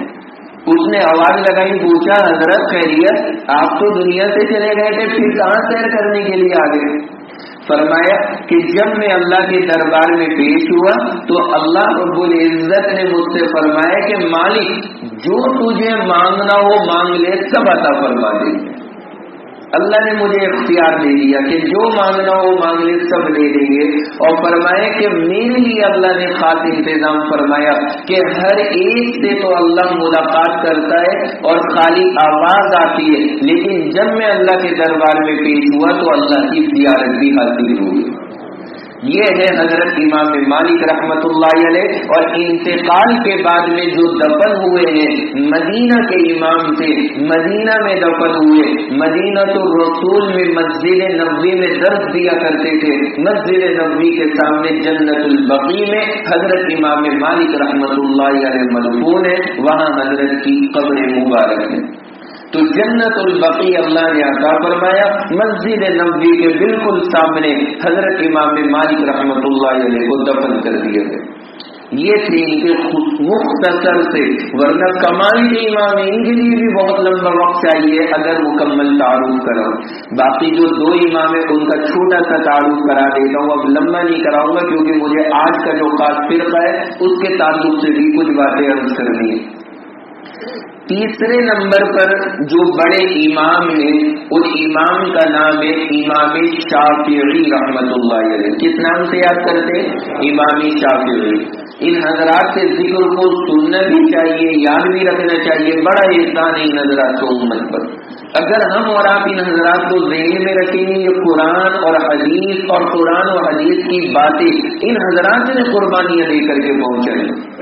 اس نے آواز لگائی، پوچھا حضرت خیریت، آپ تو دنیا سے چلے گئے تھے، پھر کہاں سیر کرنے کے لیے آ گئے؟ فرمایا کہ جب میں اللہ کے دربار میں پیش ہوا تو اللہ رب العزت نے مجھ سے فرمایا کہ مالک جو تجھے مانگنا ہو مانگ لے، سب عطا فرما دیں گے۔ اللہ نے مجھے اختیار دے دیا کہ جو مانگنا ہو مانگ لے، سب دے دیں گے۔ اور فرمایا کہ میرے لیے اللہ نے خاص انتظام فرمایا کہ ہر ایک سے تو اللہ ملاقات کرتا ہے اور خالی آواز آتی ہے، لیکن جب میں اللہ کے دربار میں پیش ہوا تو اللہ کی زیارت بھی حاصل ہوئی۔ یہ ہے حضرت امام مالک رحمت اللہ علیہ، اور انتقال کے بعد میں جو دفن ہوئے ہیں مدینہ کے امام سے، مدینہ میں دفن ہوئے، مدینہ الرسول میں مسجد نبوی میں درس دیا کرتے تھے، مسجد نبوی کے سامنے جنت البقیع میں حضرت امام مالک رحمت اللہ علیہ مدفون ہے، وہاں حضرت کی قبر مبارک ہے۔ تو جنت البقیع اللہ نے عطا فرمایا، مسجد نبوی کے بالکل سامنے حضرت امام مالک رحمت اللہ علیہ کو دفن کر دیا گیا۔ یہ تھے ان کے مختصر سے، ورنہ کمال کے امام ان کے لیے بھی بہت لمبا وقت چاہیے اگر مکمل تعارف کرو۔ باقی جو دو امام ہیں ان کا چھوٹا سا تعارف کرا دیتا ہوں، اب لمبا نہیں کراؤں گا کیونکہ مجھے آج کا جو خاص فرقہ ہے اس کے تعلق سے بھی کچھ باتیں عرض کرنی ہے۔ تیسرے نمبر پر جو بڑے امام ہیں ان امام کا نام ہے امام شافعی رحمت اللہ علیہ۔ کس نام سے یاد کرتے ہیں؟ امام شافعی۔ ان حضرات سے ذکر کو سننا بھی چاہیے، یاد بھی رکھنا چاہیے، بڑا احسان ہے ان حضرات کو امت پر۔ اگر ہم اور آپ ان حضرات کو ذہن میں رکھیں گے، یہ قرآن اور حدیث اور قرآن و حدیث کی باتیں ان حضرات نے قربانیاں دے کر کے پہنچائیں۔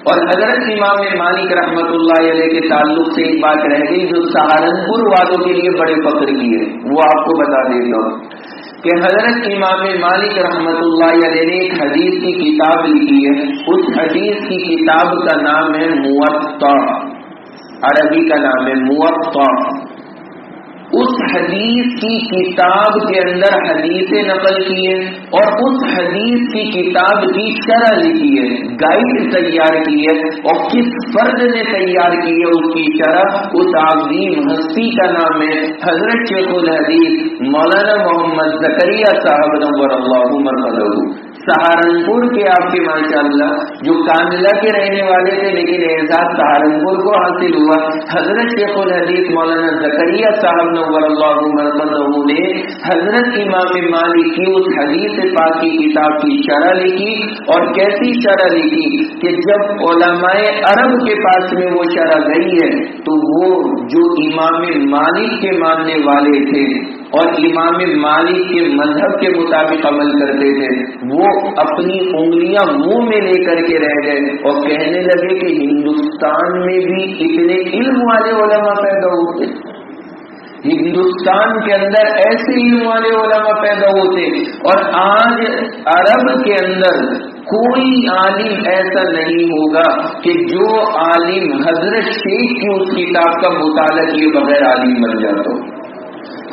اور حضرت امام مالک رحمت اللہ علیہ کے تعلق سے ایک بات رہ گئی جو سہارنپور والوں کے لیے بڑے فخر کی ہے، وہ آپ کو بتا دیتا ہوں کہ حضرت امام مالک رحمت اللہ علیہ نے ایک حدیث کی کتاب لکھی ہے، اس حدیث کی کتاب کا نام ہے موطا، عربی کا نام ہے موطا۔ اس حدیث کی کتاب کے اندر حدیثیں نقل کی ہے اور اس حدیث کی کتاب کی شرح لکھی ہے، گائیڈ تیار کی ہے، اور کس فرد نے تیار کی ہے اس کی شرح، اس عظیم ہستی کا نام ہے حضرت شیخ الحدیث مولانا محمد زکریا صاحب نور اللہ مرقدہ۔ سہارنپور کے آپ کے ماشاءاللہ جو کاندلا کے رہنے والے تھے لیکن اعزاز سہارنپور کو حاصل ہوا، حضرت شیخ الحدیث مولانا زکریا صاحب نور اللہ مرقدہ نے حضرت امام مالک کی اس حدیث پاک کی کتاب کی شرح لکھی، اور کیسی شرح لکھی کہ جب علماء عرب کے پاس میں وہ شرح گئی ہے تو وہ جو امام مالک کے ماننے والے تھے اور امام مالک کے مذہب کے مطابق عمل کرتے تھے، وہ اپنی انگلیاں منہ میں لے کر کے رہ گئے اور کہنے لگے کہ ہندوستان میں بھی اتنے علم والے علماء پیدا ہوتے، ہندوستان کے اندر ایسے علم والے علماء پیدا ہوتے، اور آج عرب کے اندر کوئی عالم ایسا نہیں ہوگا کہ جو عالم حضرت شیخ کی اس کتاب کا مطالعہ کیے بغیر عالم بن جاتا ہو۔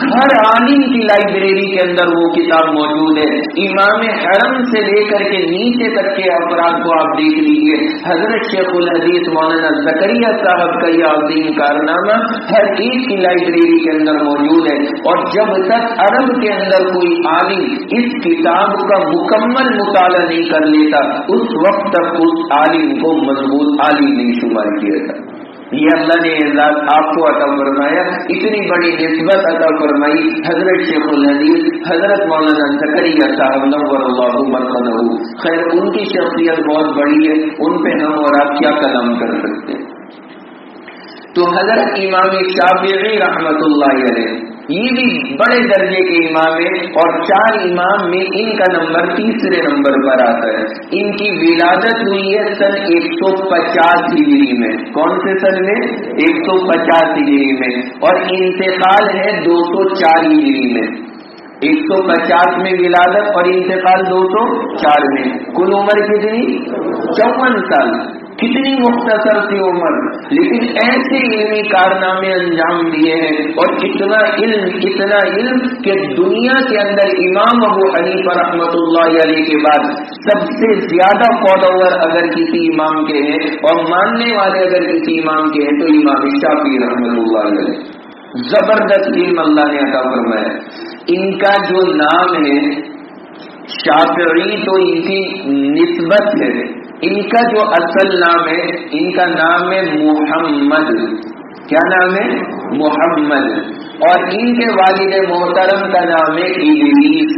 ہر عالم کی لائبریری کے اندر وہ کتاب موجود ہے۔ امام حرم سے لے کر کے نیچے تک کے افراد کو آپ دیکھ لیجیے، حضرت شیخ الحدیث مولانا زکریا صاحب کا یہ عظیم کارنامہ ہر ایک کی لائبریری کے اندر موجود ہے، اور جب تک عرب کے اندر کوئی عالم اس کتاب کا مکمل مطالعہ نہیں کر لیتا اس وقت تک اس عالم کو مضبوط عالم نہیں شمار کیا تھا۔ یہ اللہ نے اعزاز آپ کو عطا فرمایا، اتنی بڑی نسبت عطا فرمائی حضرت شیخ الحدیث حضرت مولانا زکریا صاحب نور اللہ مرقدہ۔ خیر ان کی شخصیت بہت بڑی ہے، ان پہ ہم اور آپ کیا کلام کر سکتے ہیں۔ تو حضرت امام شافعی رحمت اللہ علیہ یہ بھی بڑے درجے کے امام ہیں، اور 4 امام میں ان کا نمبر تیسرے نمبر پر آتا ہے۔ ان کی ولادت ہوئی ہے سن 150 ہجری میں۔ کون سے سن میں؟ 150 ہجری میں، اور انتقال ہے 204 ہجری میں۔ 150 میں ولادت اور انتقال 204 میں، کل عمر کتنی؟ 54 سال۔ کتنی مختصر سی عمر، لیکن ایسے علمی کارنامے انجام دیے ہیں، اور اتنا علم کہ دنیا کے اندر امام ابو حنیفہ رحمت اللہ علیہ کے بعد سب سے زیادہ فالوور اگر کسی امام کے ہیں اور ماننے والے اگر کسی امام کے ہیں تو امام شافعی رحمت اللہ علیہ۔ زبردست علم اللہ نے عطا فرمایا. ان کا جو نام ہے شافعی تو ان کی نسبت ہے، ان کا جو اصل نام ہے، ان کا نام ہے محمد. کیا نام ہے؟ محمد. اور ان کے والد محترم کا نام ہے ادریس.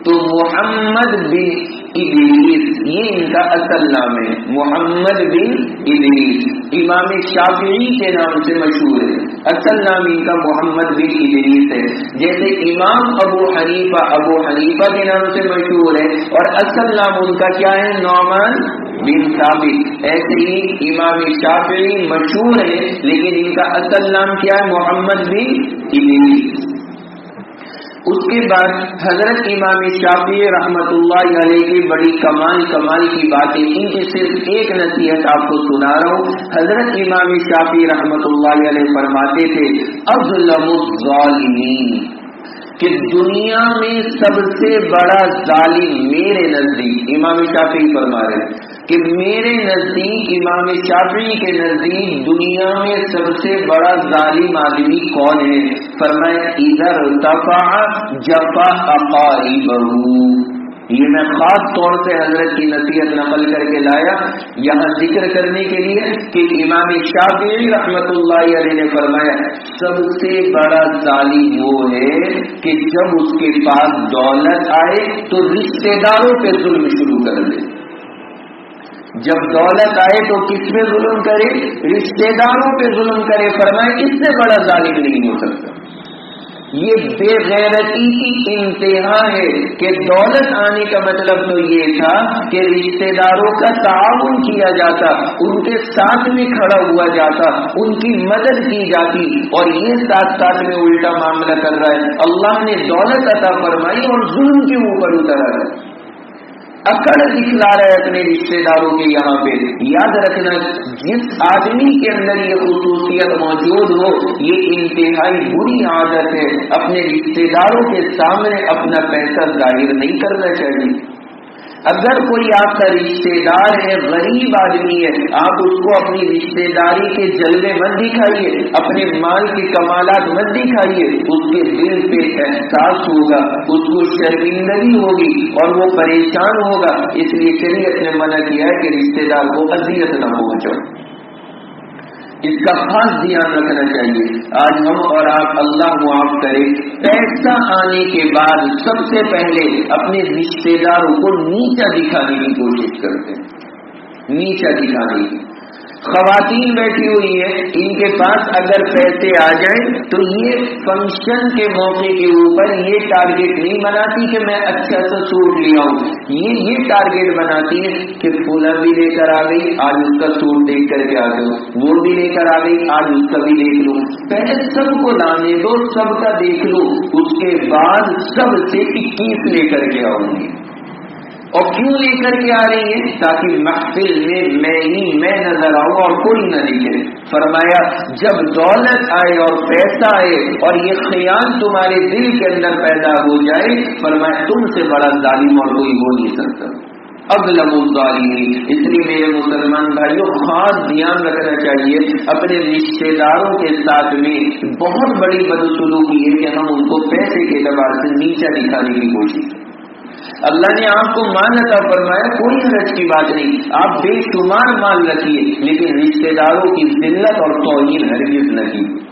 تو محمد بن ادریس یہ ان کا اصل نام ہے، محمد بن ادریس. امام شافعی کے نام سے مشہور ہے، اصل نام ان کا محمد بن ادریس ہے. جیسے امام ابو حنیفہ کے نام سے مشہور ہے اور اصل نام ان کا کیا ہے؟ نعمان بن ثابت. ایسے ہی امام شافعی مشہور ہے لیکن ان کا اصل نام کیا ہے؟ محمد بن ادریس. اس کے بعد حضرت امام شافعی رحمۃ اللہ علیہ کی بڑی کمال کی باتیں، ان کی صرف ایک نصیحت آپ کو سنا رہا ہوں. حضرت امام شافعی رحمۃ اللہ علیہ فرماتے تھے اظلم الظالمین، کہ دنیا میں سب سے بڑا ظالم میرے نزدیک، امام شافعی فرما رہے ہیں کہ میرے نزدیک، امام شافعی کے نزدیک دنیا میں سب سے بڑا ظالم آدمی کون ہے؟ فرمایا اذا ارتفع جفا اقاربہ. یہ میں خاص طور سے حضرت کی نصیحت نقل کر کے لایا یہاں ذکر کرنے کے لیے کہ امام شافعی رحمت اللہ علیہ نے فرمایا سب سے بڑا ظالم وہ ہے کہ جب اس کے پاس دولت آئے تو رشتہ داروں پہ ظلم شروع کر دے. جب دولت آئے تو کس پہ ظلم کرے؟ رشتہ داروں پہ ظلم کرے. فرمائے اس سے بڑا ظالم نہیں ہو سکتا. یہ بے غیرتی کی انتہا ہے کہ دولت آنے کا مطلب تو یہ تھا کہ رشتہ داروں کا تعاون کیا جاتا، ان کے ساتھ میں کھڑا ہوا جاتا، ان کی مدد کی جاتی. اور یہ ساتھ میں الٹا معاملہ کر رہا ہے. اللہ نے دولت عطا فرمائی اور ظلم کے اوپر اترا ہے، اکڑ دکھلا رہا ہے اپنے رشتہ داروں کے. یہاں پہ یاد رکھنا جس آدمی کے اندر یہ خصوصیت موجود ہو یہ انتہائی بری عادت ہے. اپنے رشتہ داروں کے سامنے اپنا پیسہ ظاہر نہیں کرنا چاہیے. اگر کوئی آپ کا رشتہ دار ہے، غریب آدمی ہے، آپ اس کو اپنی رشتہ داری کے جلوے مت دکھائیے، اپنے مال کے کمالات مت دکھائیے. اس کے دل پہ احساس ہوگا، اس کو شرمندگی ہوگی اور وہ پریشان ہوگا. اس لیے شریعت نے منع کیا ہے کہ رشتہ دار کو اذیت نہ پہنچاؤ. اس کا خاص دھیان رکھنا چاہیے. آج ہم اور آپ اللہ معاف کرے پیسہ آنے کے بعد سب سے پہلے اپنے رشتہ داروں کو نیچا دکھانے کی کوشش کرتے ہیں، نیچا دکھانے کی. خواتین بیٹھی ہوئی ہے، ان کے پاس اگر پیسے آ جائیں تو یہ فنکشن کے موقع کے اوپر یہ ٹارگیٹ نہیں بناتی کہ میں اچھا سا سوٹ لیا ہوں. یہ ٹارگیٹ بناتی ہے کہ فلاں بھی لے کر آ گئی، آج اس کا سوٹ دیکھ کر کے آ جاؤ، وہ بھی لے کر آ گئی، آج اس کا بھی دیکھ لوں. پہلے سب کو لانے دو، سب کا دیکھ لو، اس کے بعد سب سے 21 لے کر کے آؤں گی. اور کیوں لے کر کے آ رہی ہے؟ تاکہ محفل میں میں نظر آؤں اور کوئی نہ دیکھے. فرمایا جب دولت آئے اور پیسہ آئے اور یہ خیال تمہارے دل کے اندر پیدا ہو جائے، فرمایا تم سے بڑا ظالم اور کوئی ہو نہیں سکتا. اظلم الظالمین. اس لیے میرے مسلمان بھائیوں خاص دھیان رکھنا چاہیے اپنے رشتہ داروں کے ساتھ میں. بہت بڑی بدسلوکی ہے کہ ہم ان کو پیسے کے اعتبار سے نیچا دکھانے کی کوشش کریں. اللہ نے آپ کو مال عطا فرمایا، کوئی حرج کی بات نہیں، آپ بے شمار مال رکھیے، لیکن رشتہ داروں کی ذلت اور توہین ہرگز نہ کیجیے.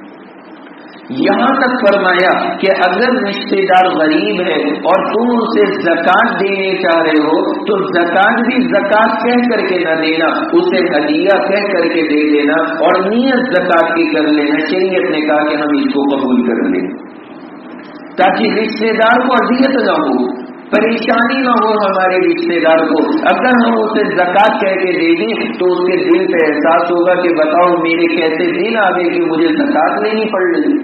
یہاں تک فرمایا کہ اگر رشتہ دار غریب ہے اور تم اسے زکوٰۃ دینے چاہ رہے ہو تو زکوٰۃ بھی زکوٰۃ کہہ کر کے نہ دینا، اسے ہدیہ کہہ کر کے دے دینا اور نیت زکوٰۃ کی کر لینا. شریعت نے کہا کہ ہم اس کو قبول کر لیں تاکہ رشتہ دار کو اذیت نہ ہو، پریشانی نہ ہو ہمارے رشتہ دار کو. اگر ہم اسے زکوٰۃ کہہ کے دے دیں تو اس کے دل پہ احساس ہوگا کہ بتاؤ میرے کیسے دن آ گئے کہ مجھے زکوٰۃ لینی پڑ رہی.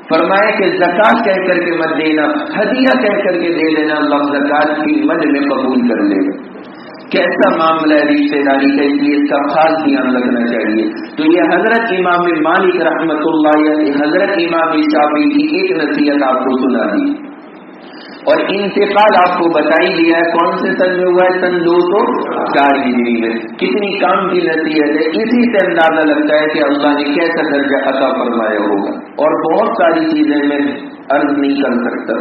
فرمایا کہ زکوٰۃ کہہ کر کے مت دینا، ہدیہ کہہ کر کے دے دینا، اللہ زکوٰۃ کی مد میں قبول کر لے گا. کیسا معاملہ ہے رشتہ داری کا، اس لیے اس کا خاص دھیان رکھنا چاہیے. تو یہ حضرت امام مالک رحمۃ اللہ علیہ، حضرت امام شافعی کی ایک نصیحت آپ کو سنا دی. اور انتقال آپ کو بتائی دیا ہے کون سے سن میں ہوا ہے، سن 204 ہجری میں. کتنی کام کی نصیحت ہے. اسی سے اندازہ لگتا ہے کہ اللہ نے کیسا درجہ عطا فرمایا ہوگا. اور بہت ساری چیزیں میں عرض نہیں کر سکتا.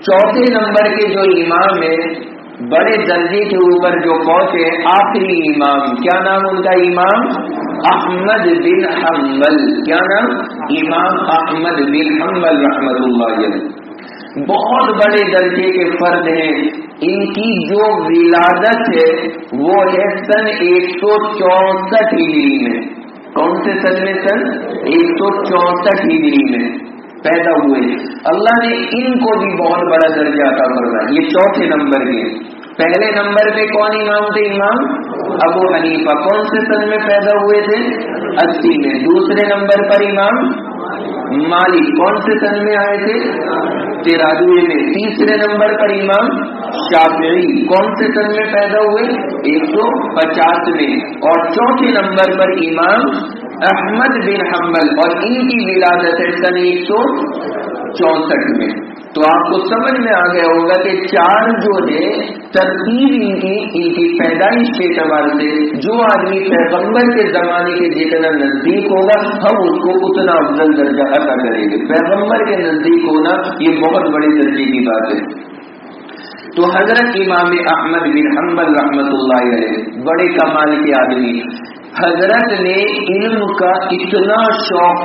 چوتھے نمبر کے جو امام ہے، بڑے درجے کے اوپر جو پہنچے، آخری امام، کیا نام ان کا؟ امام احمد بن حنبل. کیا نام؟ امام احمد بن حنبل رحمۃ اللہ علیہ. بہت بڑے درجے کے فرد ہیں. ان کی جو ولادت ہے وہ ہے سن 164 ہجری میں. کون سے سن میں؟ سن 164 ہجری میں پیدا ہوئے. اللہ نے ان کو بھی بہت بڑا درجہ عطا فرمایا. یہ چوتھے نمبر کے. پہلے نمبر پہ کون امام تھے؟ امام ابو حنیفہ. کون سے سن میں پیدا ہوئے تھے؟ 80 میں. دوسرے نمبر پر امام مالک. کون سے سن میں آئے تھے؟ 93 میں. تیسرے نمبر پر امام شافعی. کون سے سن میں پیدا ہوئے؟ 150 میں. اور چوتھے نمبر پر امام احمد بن حنبل، اور ان کی ولادت ہے سن 164 میں. تو آپ کو سمجھ میں آ گیا ہوگا کہ چار جو ہے ترتیب ان کی پیدائش کے اعتبار سے جو آدمی پیغمبر کے زمانے کے جتنا نزدیک ہوگا ہم اس کو اتنا افضل درجہ عطا کریں گے. پیغمبر کے نزدیک ہونا یہ بہت بڑے درجے کی بات ہے. تو حضرت امام احمد بن حنبل رحمۃ اللہ علیہ بڑے کمال کے آدمی. حضرت نے علم کا اتنا شوق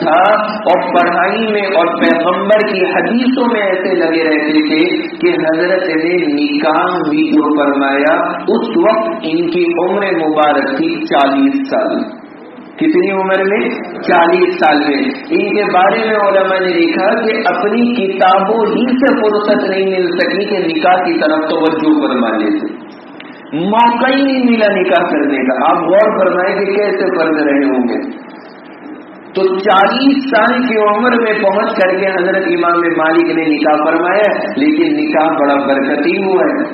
تھا اور پڑھائی میں اور پیغمبر کی حدیثوں میں ایسے لگے رہتے تھے کہ حضرت نے نکاح بھی جو فرمایا اس وقت ان کی عمر مبارک تھی 40 سال. کتنی عمر میں؟ 40 سال میں. ان کے بارے میں علماء نے دیکھا کہ اپنی کتابوں ہی سے فرصت نہیں مل سکی کہ نکاح کی طرف توجہ فرما لیتے. موقع ہی نہیں ملا نکاح کرنے کا. آپ غور فرمائیں کہ کیسے فرد رہے ہوں گے. تو 40 سال کی عمر میں پہنچ کر کے حضرت امام مالک نے نکاح فرمایا، لیکن نکاح بڑا برکتی ہوا ہے.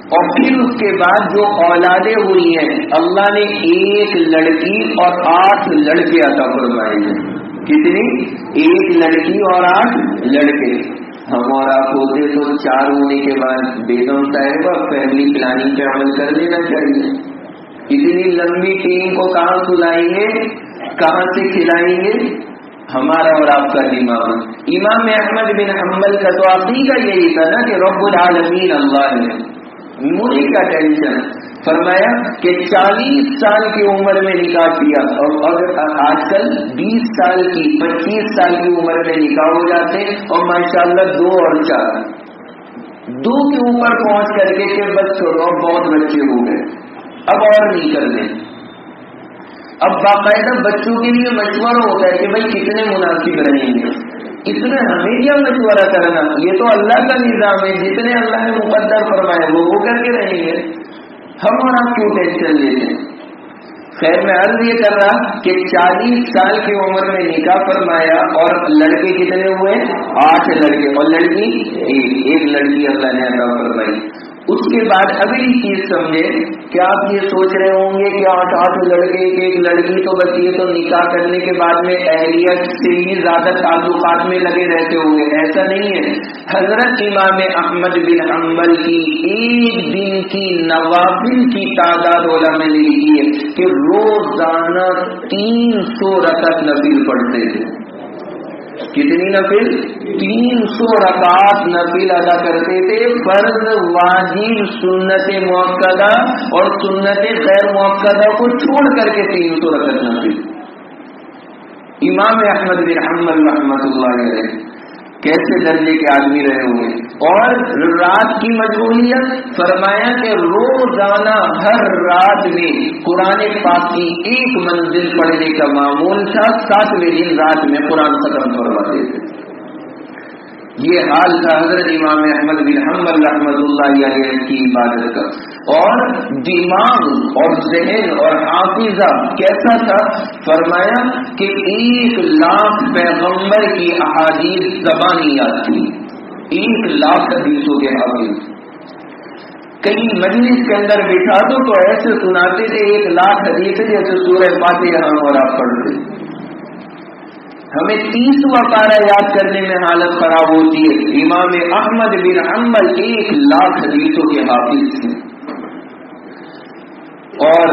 اور پھر اس کے بعد جو اولادیں ہوئی ہیں اللہ نے 1 لڑکی اور 8 لڑکے عطا فرمائے ہیں. کتنی؟ 1 لڑکی اور 8 لڑکے. ہم اور آپ ہوتے تو 4 ہونے کے بعد بیگم صاحبہ فیملی پلاننگ پہ عمل کر لینا چاہیے. اتنی لمبی ٹیم کو کہاں سلائیں گے، کہاں سے کھلائیں گے؟ ہمارا اور آپ کا دماغ. امام احمد بن حنبل کا تو عقیدہ یہی تھا نا کہ رب العالمین اللہ ہے، مجھے کا ٹینشن. فرمایا کہ 40 سال کی عمر میں نکاح کیا، اور آج کل 20 سال کی 25 سال کی عمر میں نکاح ہو جاتے، اور ماشاءاللہ 2 اور 4 2 کے اوپر پہنچ کر کے کہ بس چھوڑو بہت بچے ہو گئے اب اور نہیں کرنے. اب باقاعدہ بچوں کے لیے مشورہ ہوتا ہے کہ بھائی کتنے مناسب رہیں گے. اس میں ہمیں کیا مشورہ کرنا، یہ تو اللہ کا نظام ہے، جتنے اللہ نے مقدر فرمائے وہ کر کے رہیں گے. ہم اور آپ کیوں ٹینشن لیتے ہیں؟ خیر میں عرض یہ کر رہا کہ 40 سال کی عمر میں نکاح فرمایا، اور لڑکے کتنے ہوئے؟ 8 لڑکے، اور لڑکی ایک لڑکی اللہ نے عطا فرمائی. اس کے بعد اگلی چیز سمجھے کہ آپ یہ سوچ رہے ہوں گے کہ 8 لڑکے 1 لڑکی، تو بس یہ تو نکاح کرنے کے بعد میں اہلیت سے ہی زیادہ تعلقات میں لگے رہتے ہوں گے. ایسا نہیں ہے. حضرت امام احمد بن حنبل کی ایک دن کی نوافل کی تعداد علماء نے لکھی ہے کہ روزانہ 300 رکعت نفل پڑھتے تھے. کتنی نفل؟ 300 رکعات نفل ادا کرتے تھے. فرض، واجب، سنت مؤکدہ اور سنت غیر مؤکدہ کو چھوڑ کر کے 300 رکعت نفل. امام احمد بن حنبل رحمۃ اللہ علیہ کیسے درجے کے آدمی رہے ہوئے. اور رات کی مشغولیت فرمایا کہ روزانہ ہر رات میں قرآن پاک کی 1 منزل پڑھنے کا معمول تھا. 7ویں دن رات میں قرآن ختم کرواتے تھے. یہ حال تھا حضرت امام احمد بن حنبل رحمۃ اللہ علیہ کی عبادت کا. اور دماغ اور ذہن اور حافظہ کیسا تھا؟ فرمایا کہ 1 لاکھ پیغمبر کی احادیث زبانی یاد تھی. 1 لاکھ حدیثوں کے حافظ. کئی مجلس کے اندر بٹھا دو تو ایسے سناتے تھے 1 لاکھ حدیث جیسے سورہ فاتحہ ہم اور آپ پڑھتے. ہمیں 30واں پارہ یاد کرنے میں حالت خراب ہوتی ہے۔ امام احمد بن حنبل 1,00,000 حدیثوں کے حافظ تھے اور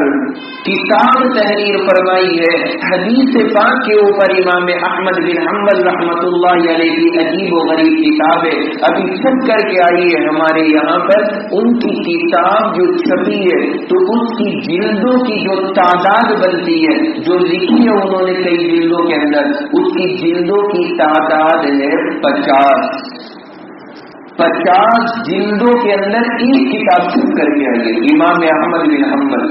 کتاب تحریر فرمائی ہے حدیث پاک کے اوپر۔ امام احمد بن حنبل رحمۃ اللہ علیہ کی عجیب و غریب کتاب ہے، ابھی چھپ کر کے آئی ہے ہمارے یہاں پر۔ ان کی کتاب جو چھپی ہے تو اس کی جلدوں کی جو تعداد بنتی ہے، جو لکھی ہے انہوں نے کئی جلدوں کے اندر، اس کی جلدوں کی تعداد ہے 50 جلدوں کے اندر ایک کتاب چھپ کر کے آئی ہے امام احمد بن حنبل۔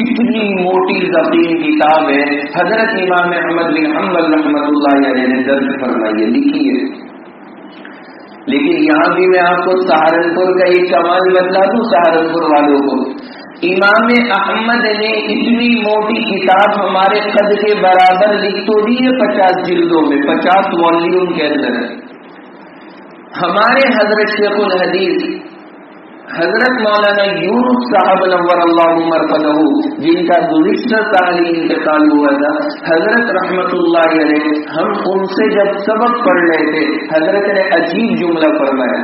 اتنی موٹی ضخیم کتاب ہے، حضرت امام احمد بن حنبل رحمۃ اللہ علیہ نے درج فرمائی ہے، لکھی ہے۔ لیکن یہاں بھی میں آپ کو سہارنپور کا ایک کمال بتلا دوں، سہارنپور والوں کو، امام احمد نے اتنی موٹی کتاب ہمارے قد کے برابر لکھ تو دی ہے 50 جلدوں میں، 50 والیوم کے اندر۔ ہمارے حضرت شیخ الحدیث حضرت مولانا یونس صاحب نور اللہ مرقدہ، جن کا گزشتہ سال انتقال ہوا تھا، حضرت رحمت اللہ علیہ، ہم ان سے جب سبق پڑھ رہے تھے، حضرت نے عجیب جملہ فرمایا۔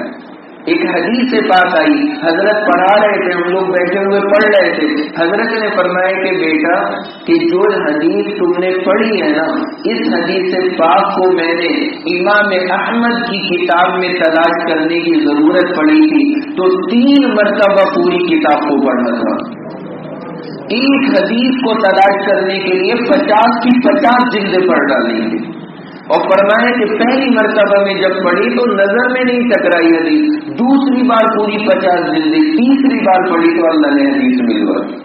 ایک حدیث پاک آئی، حضرت پڑھا رہے تھے، ہم لوگ بیٹھے ہوئے پڑھ رہے تھے، حضرت نے فرمایا کہ بیٹا کہ جو حدیث تم نے پڑھی ہے نا، اس حدیث پاک کو میں نے امام احمد کی کتاب میں تلاش کرنے کی ضرورت پڑی تھی تو 3 مرتبہ پوری کتاب کو پڑھنا تھا۔ ایک حدیث کو تلاش کرنے کے لیے 50 کی 50 جلدیں پڑھ ڈالیں گے، اور فرمایا کہ پہلی مرتبہ میں جب پڑھی تو نظر میں نہیں ٹکرائی حدیث، دوسری بار پوری 50 جلدیں، تیسری بار پڑھی تو اللہ نے حدیث ملوا دی۔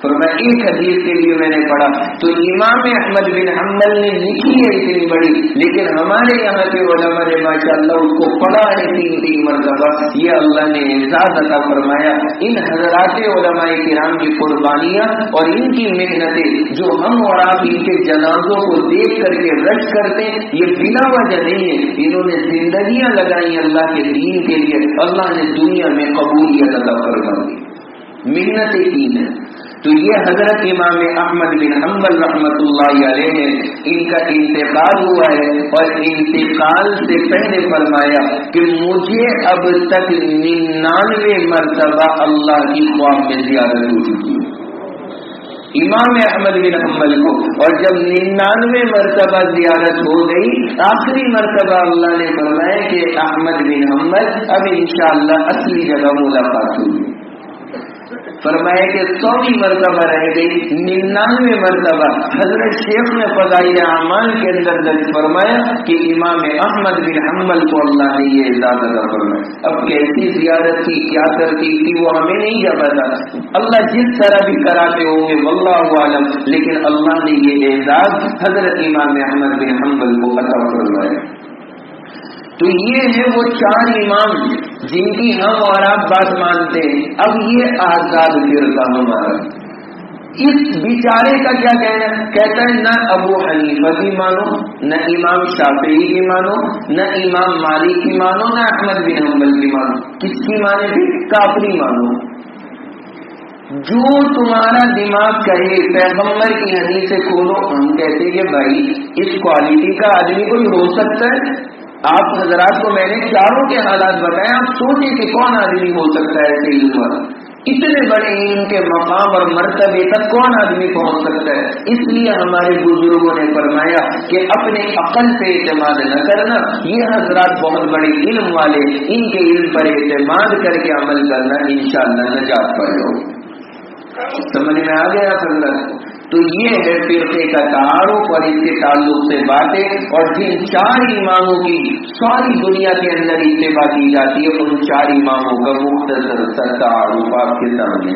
فرمایا ایک حدیث کے لیے میں نے پڑھا تو امام احمد بن حنبل نے لکھی ہے اتنی بڑی، لیکن ہمارے یہاں کے علماء نے ماشاءاللہ اس کو پڑھا ہے 3 مرتبہ۔ یہ اللہ نے اعزاز عطا فرمایا۔ ان حضرات علماء کرام کی قربانیاں اور ان کی محنتیں جو ہم اور آپ ان کے جنازوں کو دیکھ کر کے رش کرتے ہیں، یہ بلا وجہ نہیں ہے، انہوں نے زندگیاں لگائی اللہ کے دین کے لیے، اللہ نے دنیا میں قبولیت عطا فرمائی، محنتیں کی ہیں۔ تو یہ حضرت امام احمد بن حنبل رحمۃ اللہ علیہ ہے، ان کا انتقال ہوا ہے، اور انتقال سے پہلے فرمایا کہ مجھے اب تک 99 مرتبہ اللہ کی خواب میں زیارت ہو چکی ہے امام احمد بن حنبل کو، اور جب 99 مرتبہ زیارت ہو گئی، آخری مرتبہ اللہ نے فرمایا کہ احمد بن حنبل اب انشاءاللہ اصلی جگہ ملاقات ہوگی۔ فرمایا کہ 100ویں مرتبہ رہ گئی، 99 مرتبہ حضرت شیخ نے فضائل اعمال کے اندر درج فرمایا کہ امام احمد بن حنبل کو اللہ نے یہ اعزاز عطا فرمایا۔ اب کیسی زیارت تھی، کیا ترتیب تھی، وہ ہمیں نہیں پتا، اللہ جس طرح بھی کراتے ہوں گے واللہ عالم، لیکن اللہ نے یہ اعزاز حضرت امام احمد بن حنبل کو عطا فرمایا۔ تو یہ ہے وہ 4 امام جن کی ہم اور آپ بات مانتے ہیں۔ اب یہ آزاد فرقہ ہمارا، اس بیچارے کا کیا کہنا؟ کہتا ہے نہ ابو حنیفہ کی مانو، نہ امام شافعی کی مانو، نہ امام مالک کی مانو، نہ احمد بن حنبل کی مانو۔ کس کی مانے تھے؟ کافری مانو۔ جو تمہارا دماغ کہے، پیغمبر کی حدیث سے کھولو۔ ہم کہتے کہ بھائی اس کوالٹی کا آدمی کوئی ہو سکتا ہے؟ آپ حضرات کو میں نے چاروں کے حالات بتائے، آپ سوچیں کہ کون آدمی ہو سکتا ہے ایسے علم والا، اتنے بڑے علم کے مقام اور مرتبے تک کون آدمی پہنچ سکتا ہے؟ اس لیے ہمارے بزرگوں نے فرمایا کہ اپنے عقل پہ اعتماد نہ کرنا، یہ حضرات بہت بڑے علم والے، ان کے علم پر اعتماد کر کے عمل کرنا، انشاءاللہ نجات پا جاؤ۔ سمجھ میں آ گیا حضرت؟ تو یہ ہے فرقے کا تعارف اور اس کے تعلق سے باتیں، اور جن 4 اماموں کی ساری دنیا کے اندر اتباع کی جاتی ہے، ان 4 اماموں کا مختصر سا تعارف آپ کے سامنے۔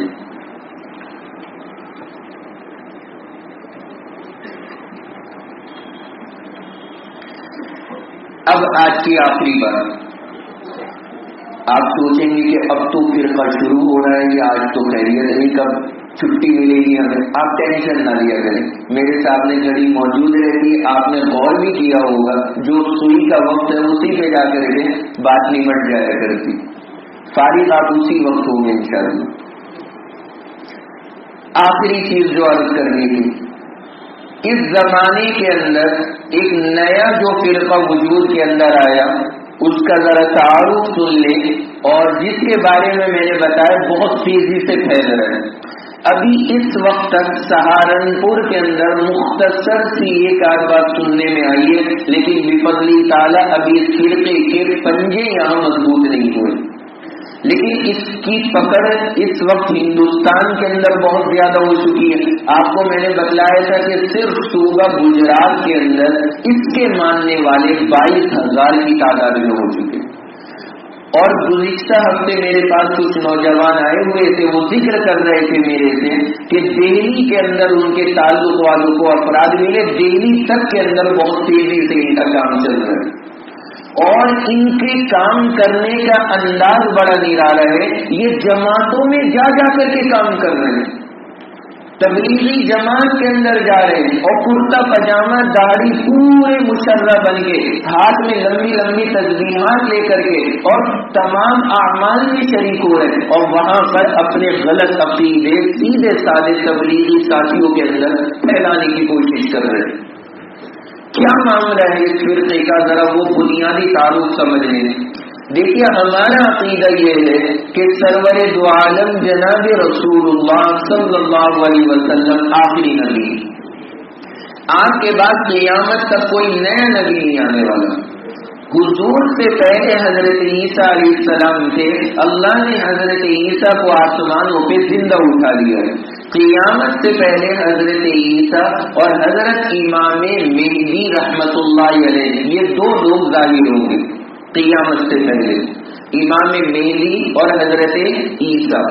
اب آج کی آخری بات، آپ سوچیں گے کہ اب تو فرقہ شروع ہو رہا ہے یا آج تو خیریت نہیں، کب چھٹی ملے گی ہمیں؟ آپ ٹینشن نہ لیا کریں، میرے سامنے گھڑی موجود رہتی، آپ نے غور بھی کیا ہوگا، جو سوئی کا وقت ہے اسی پہ جا کر کے بات نمٹ جایا کرتی، فارغ آپ اسی وقت ہوں گے انشاءاللہ۔ آخری چیز جو عرض کرنی تھی، اس زمانے کے اندر ایک نیا جو فرقہ وجود کے اندر آیا اس کا ذرا تعارف سن لیں، اور جس کے بارے میں نے بتایا بہت تیزی سے پھیل رہا ہے۔ ابھی اس وقت تک سہارنپور کے اندر مختصر سی ایک آدھ بات سننے میں آئی ہے، لیکن بفضل تعالیٰ ابھی اس فرقے کے پنجے یہاں مضبوط نہیں ہوئے، لیکن اس کی پکڑ اس وقت ہندوستان کے اندر بہت زیادہ ہو چکی ہے۔ آپ کو میں نے بتلایا تھا کہ صرف صوبہ گجرات کے اندر اس کے ماننے والے 22,000 کی تعداد میں ہو چکے، اور گزشتہ ہفتے میرے پاس کچھ نوجوان آئے ہوئے تھے، وہ ذکر کر رہے تھے میرے سے کہ دہلی کے اندر ان کے تعلق والوں کو افراد ملے، دہلی تک کے اندر بہت تیزی سے ان کا کام چل رہا ہے، اور ان کے کام کرنے کا انداز بڑا نرالا ہے۔ یہ جماعتوں میں جا جا کر کے کام کر رہے ہیں، تبلیغی جماعت کے اندر جا رہے ہیں، اور کرتا پاجامہ داڑھی پورے مشرہ بن کے، ہاتھ میں لمبی لمبی تسبیحات لے کر کے، اور تمام اعمال میں شریک ہو رہے ہیں، اور وہاں پر اپنے غلط عقیدے سیدھے سادے تبلیغی ساتھیوں کے اندر پھیلانے کی کوشش کر رہے ہیں۔ کیا معاملہ ہے اس فرقے کا، ذرا وہ بنیادی تعارف سمجھ لیں۔ دیکھیے، ہمارا عقیدہ یہ ہے کہ سرور دو عالم جناب رسول اللہ صلی اللہ علیہ وسلم آخری نبی، آپ کے بعد قیامت تک کوئی نیا نبی نہیں آنے والا۔ حضور سے پہلے حضرت عیسیٰ علیہ السلام تھے، اللہ نے حضرت عیسیٰ کو آسمانوں پہ زندہ اٹھا لیا ہے۔ قیامت سے پہلے حضرت عیسیٰ اور حضرت امام مہدی رحمت اللہ علیہ، یہ دو لوگ ظاہر ہوں گے قیامت سے پہلے، امام مہدی اور حضرت عیسیٰ۔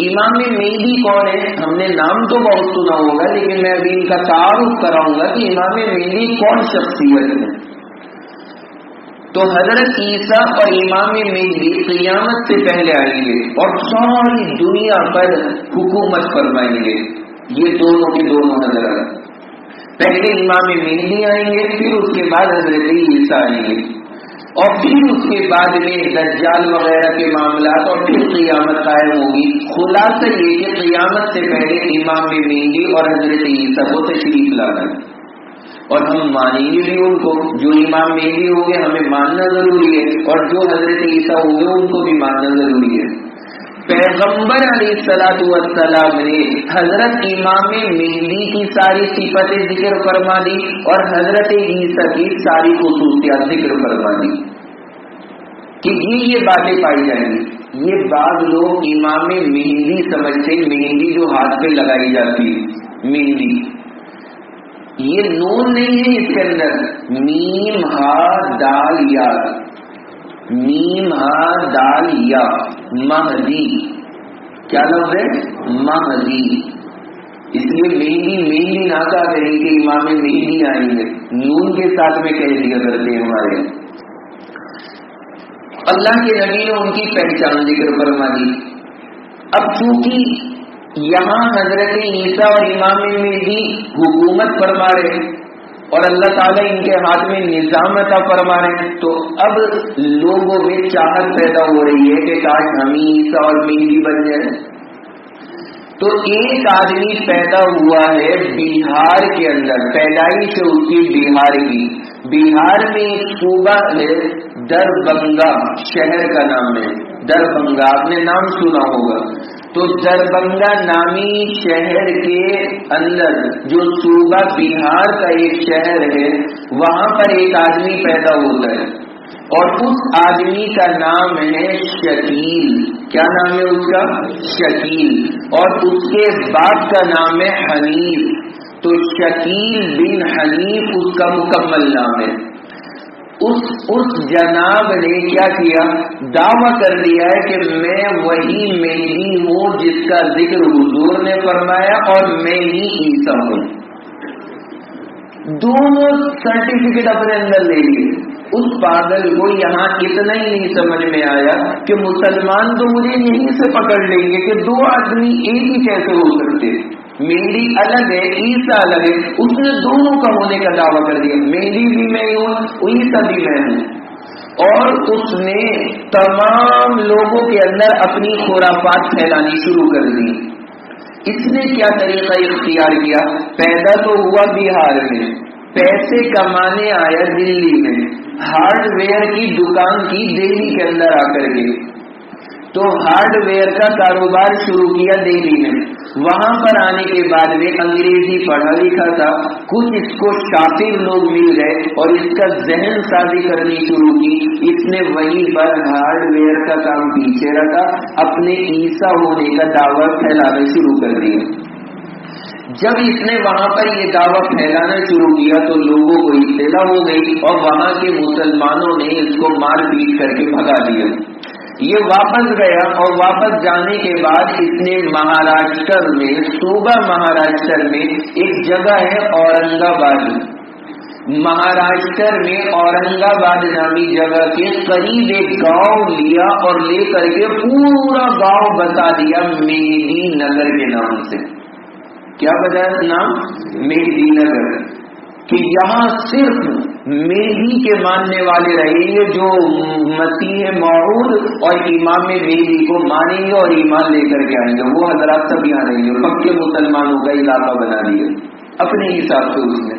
امام مہدی کون ہے؟ ہم نے نام تو بہت سنا ہوگا، لیکن میں ابھی ان کا تعارف کراؤں گا کہ امام مہدی کون شخصیت ہے۔ تو حضرت عیسیٰ اور امام مہدی قیامت سے پہلے آئیں گے اور ساری دنیا پر حکومت فرمائیں گے، یہ دونوں کے دونوں حضرات۔ پہلے امام مہدی آئیں گے، پھر اس کے بعد حضرت عیسیٰ آئیں گے، اور پھر اس کے بعد میں دجال وغیرہ کے معاملات، اور پھر قیامت قائم ہوگی۔ خلاصہ یہ کہ قیامت سے پہلے امام مہدی اور حضرت عیسیٰ کو تشریف لانا ہے، اور ہم مانیں گے بھی ان کو۔ جو امام مہدی ہوں گے ہمیں ماننا ضروری ہے، اور جو حضرت عیسیٰ ہوں گے ان کو بھی ماننا ضروری ہے۔ پیغمبر علیہ الصلوۃ والسلام نے حضرت امام مہدی کی ساری صفتیں ذکر فرما دی، اور حضرت عیسیٰ کی ساری خصوصیات ذکر فرما دی کہ یہ باتیں پائی جائیں گی۔ یہ بعض لوگ امام مہدی سمجھتے، مہندی جو ہاتھ پہ لگائی جاتی ہے مہندی، یہ نون نہیں ہے اس کے اندر، میم ہا دال یا، میم ہا دال یا، مہدی۔ کیا لفظ ہے؟ مہدی۔ اس لیے مہندی نہ کہا کریں کہ امام مہدی آئیں گے، نون کے ساتھ میں کہہ دیا کرتے ہیں ہمارے۔ اللہ کے نبی نے ان کی پہچان ذکر فرما دی۔ اب چونکہ یہاں حضرت عیسیٰ اور امام مہدی حکومت فرما رہے اور اللہ تعالیٰ ان کے ہاتھ میں نظام عطا فرما رہے ہیں، تو اب لوگوں میں چاہت پیدا ہو رہی ہے کہ کاش ہم عیسیٰ اور مہدی بن جائیں۔ تو ایک آدمی پیدا ہوا ہے بہار کے اندر، پیدائش اس کی بہار کی۔ بہار میں ایک صوبہ ہے دربھنگا، شہر کا نام ہے دربھنگا، آپ نے نام سنا ہوگا۔ تو دربھنگا نامی شہر کے اندر جو صوبہ بہار کا ایک شہر ہے، وہاں پر ایک آدمی پیدا ہوتا ہے، اور اس آدمی کا نام ہے شکیل۔ کیا نام ہے اس کا؟ شکیل۔ اور اس کے باپ کا نام ہے حنیف۔ تو شکیل بن حنیف اس کا مکمل نام ہے۔ اس جناب نے کیا کیا؟ دعویٰ کر دیا ہے کہ میں وہی مہدی ہوں جس کا ذکر حضور نے فرمایا، اور میں ہی عیسیٰ ہوں۔ دونوں سرٹیفکیٹ اپنے اندر لے لیے۔ اس پاگل کو یہاں اتنا ہی نہیں سمجھ میں آیا کہ مسلمان تو مجھے یہیں سے پکڑ لیں گے کہ دو آدمی ایک ہی کیسے ہو سکتے، مہدی الگ ہے عیسیٰ الگ ہے۔ اس نے دونوں کا ہونے کا دعویٰ کر دیا، مہدی بھی میں ہوں عیسیٰ بھی میں ہوں، اور اس نے تمام لوگوں کے اندر اپنی خرافات پھیلانی شروع کر دی اس نے کیا طریقہ اختیار کیا؟ پیدا تو ہوا بہار میں، پیسے کمانے آیا دلی میں، ہارڈ ویئر کی دکان کی دہلی کے اندر آ کر کے، تو ہارڈ ویئر کا کاروبار شروع کیا دہلی میں۔ وہاں پر آنے کے بعد میں انگریزی پڑھا لکھا تھا، کچھ اس کو شاطر لوگ مل گئے اور اس کا ذہن سازی کرنی شروع کی۔ اس نے وہیں پر ہارڈ ویئر کا کام پیچھے رکھا، اپنے عیسیٰ ہونے کا دعویٰ پھیلانا شروع کر دیا۔ جب اس نے وہاں پر یہ دعویٰ پھیلانا شروع کیا تو لوگوں کو اطلاع ہو گئی اور وہاں کے مسلمانوں نے اس کو مار پیٹ کر کے بھگا دیا۔ یہ واپس گیا اور واپس جانے کے بعد اس نے مہاراشٹر میں، صوبہ مہاراشٹر میں ایک جگہ ہے اورنگ آباد، مہاراشٹر میں اورنگ آباد نامی جگہ کے قریب ایک گاؤں لیا اور لے کر کے پورا گاؤں بتا دیا مہدی نگر کے نام سے۔ کیا بتایا نام؟ مہدی نگر، کہ یہاں صرف مہدی کے ماننے والے رہیں گے جو مسیح موعود اور امام مہدی کو مانیں گے اور ایمان لے کر کے آئیں گے، وہ حضرات سب یہاں رہیں گے۔ پکے مسلمانوں کا علاقہ بنا دیا اپنے حساب سے اس نے،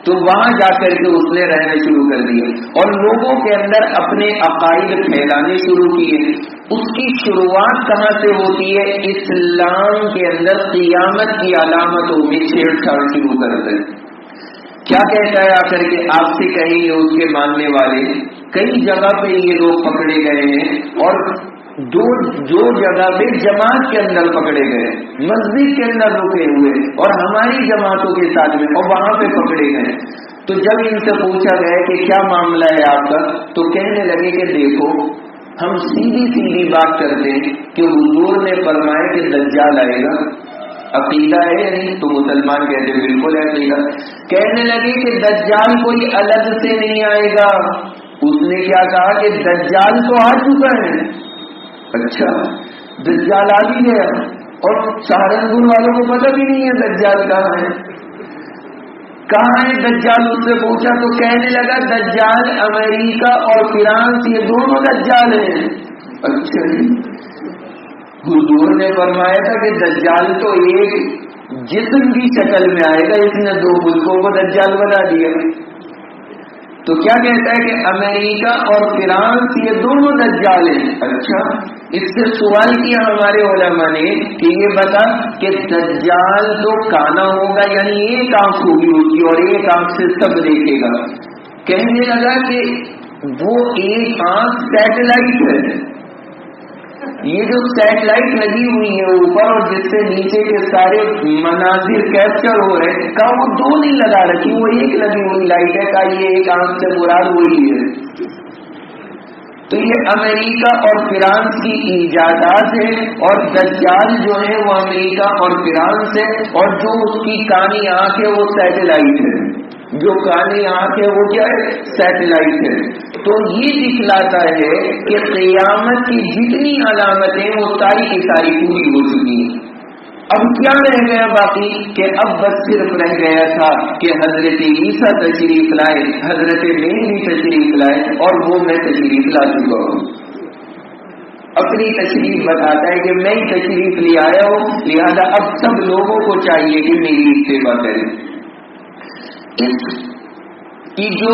تو وہاں جا کر کے اس نے رہنا شروع کر دیا اور لوگوں کے اندر اپنے عقائد پھیلانے شروع کیے۔ اس کی شروعات کہاں سے ہوتی ہے؟ اسلام کے اندر قیامت کی علامتوں میں چھیڑ چھاڑ شروع کرتے ہیں۔ کیا کہتا ہے آ کر کے؟ آپ سے کہیں گے اس کے ماننے والے، کئی جگہ پہ یہ لوگ پکڑے گئے ہیں اور دو جگہ پہ جماعت کے اندر پکڑے گئے، مسجد کے اندر رکے ہوئے اور ہماری جماعتوں کے ساتھ میں، اور وہاں پہ پکڑے گئے۔ تو جب ان سے پوچھا گیا کہ کیا معاملہ ہے آپ کا، تو کہنے لگے کہ دیکھو ہم سیدھی بات کرتے ہیں کہ حضور نے فرمایا کہ دجال آئے گا، عقیدہ ہے یا نہیں؟ تو مسلمان کہتے ہیں بالکل ہے عقیدہ۔ کہنے لگے کہ دجال کوئی الگ سے نہیں آئے گا۔ اس نے کیا کہا کہ دجال تو آ چکا ہے۔ اچھا، دجال آ بھی گیا اور سہارنپور والوں کو پتہ بھی نہیں ہے دجال کہاں ہے۔ کہاں ہے دجال؟ اس سے پوچھا تو کہنے لگا دجال امریکہ اور فرانس، یہ دونوں دجال ہیں۔ اچھا جی، حضور نے فرمایا تھا کہ دجال تو ایک جسم کی شکل میں آئے گا، اس نے دو ملکوں کو دجال بنا دیا۔ تو کیا کہتا ہے کہ امریکہ اور فرانس یہ دونوں دجال ہیں۔ اچھا، اس سے سوال کیا ہمارے علماء نے کہ یہ بتا کہ دجال تو کانا ہوگا، یعنی ایک آنکھ ہوگی اس کی اور ایک آنکھ سے سب دیکھے گا۔ کہنے لگا کہ وہ ایک آنکھ سیٹلائٹ ہے، یہ جو سیٹلائٹ لگی ہوئی ہے اوپر اور جس سے نیچے کے سارے مناظر کیپچر ہو رہے ہیں، کا وہ دو نہیں لگا رکھی، وہ ایک لگی ہوئی لائٹ ہے، کا یہ ایک آنکھ سے مراد وہی ہے۔ تو یہ امریکہ اور فرانس کی ایجادات ہے اور دجال جو ہے وہ امریکہ اور فرانس ہے، اور جو اس کی کانی آنکھ ہے وہ سیٹلائٹ ہے، جو کانی آنکھ ہے وہ کیا ہے؟ سیٹلائٹ ہے۔ تو یہ دکھلاتا ہے کہ قیامت کی جتنی علامتیں وہ ساری کی ساری پوری ہو چکی ہیں۔ اب کیا رہ گیا باقی؟ کہ اب بس صرف رہ گیا تھا کہ حضرت عیسیٰ تشریف لائے، حضرت مہدی تشریف لائے، اور وہ میں تشریف لا چکا ہوں۔ اپنی تشریف بتاتا ہے کہ میں ہی تشریف لے آیا ہوں، لہذا اب سب لوگوں کو چاہیے کہ میری اتباع کریں۔ اس کی جو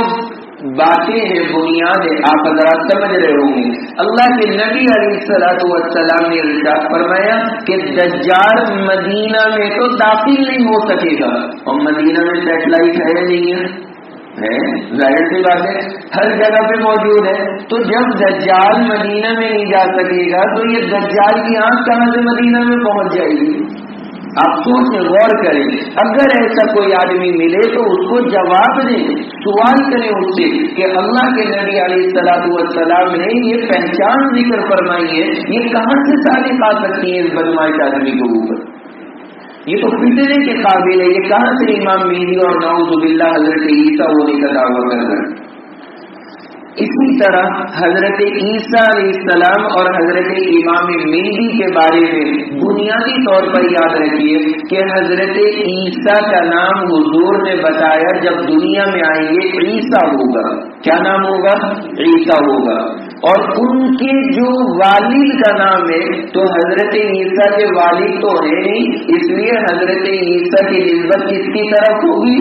باتیں ہیں، بنیاد ہے، آپ حضرات سمجھ رہے ہوں گے۔ اللہ کے نبی علیہ الصلوۃ والسلام نے ارشاد فرمایا کہ دجال مدینہ میں تو داخل نہیں ہو سکے گا، اور مدینہ میں سیٹلائٹ ہے نہیں ہے، ظاہر سی بات ہے، ہر جگہ پہ موجود ہے۔ تو جب دجال مدینہ میں نہیں جا سکے گا تو یہ دجال کی آنکھ کہاں سے مدینہ میں پہنچ جائے گی؟ آپ سوچیں، غور کریں۔ اگر ایسا کوئی آدمی ملے تو اس کو جواب دیں، سوال کریں اس سے کہ اللہ کے نبی علیہ الصلوۃ والسلام نے یہ پہچان ذکر فرمائی ہے، یہ کہاں سے صادق آ سکتی ہے اس بدمعاش آدمی کے اوپر؟ یہ تو فتنے کے قابل ہے، یہ کہاں سے امام مہدی اور نعوذ باللہ حضرت عیسیٰ ہونے کا دعویٰ کر رہے ہیں؟ اسی طرح حضرت عیسیٰ علیہ السلام اور حضرت امام مہدی کے بارے میں بنیادی طور پر یاد رکھیے کہ حضرت عیسیٰ کا نام حضور نے بتایا جب دنیا میں آئیں گے عیسیٰ ہوگا. کیا نام ہوگا؟ عیسیٰ ہوگا. اور ان کے جو والد کا نام ہے تو حضرت عیسیٰ کے والد تو ہے نہیں، اس لیے حضرت عیسیٰ کی نسبت کس کی طرف ہوگی؟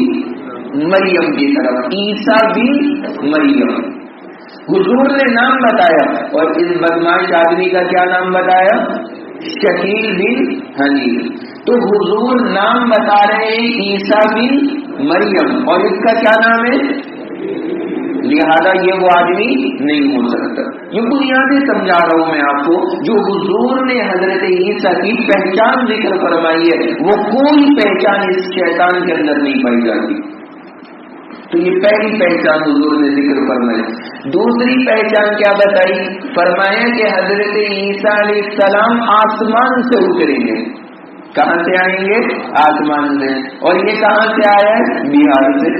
مریم کی طرف. عیسیٰ بن مریم. حضور نے نام بتایا اور اس بدماش آدمی کا کیا نام بتایا؟ شکیل بن حنیف. تو حضور نام بتا رہے ہیں عیسیٰ بن مریم اور اس کا کیا نام ہے؟ لہذا یہ وہ آدمی نہیں ہو سکتا. یہ بنیادی سمجھا رہا ہوں میں آپ کو. جو حضور نے حضرت عیسیٰ کی پہچان ذکر فرمائی ہے وہ کوئی پہچان اس شیطان کے اندر نہیں پائی جاتی. تو یہ پہلی پہچان حضور نے ذکر فرمائی. دوسری پہچان کیا بتائی؟ فرمایا کہ حضرت عیسیٰ علیہ السلام آسمان سے اتریں گے. کہاں سے آئیں گے؟ آسمان سے. اور یہ کہاں سے آیا ہے؟ بہار سے.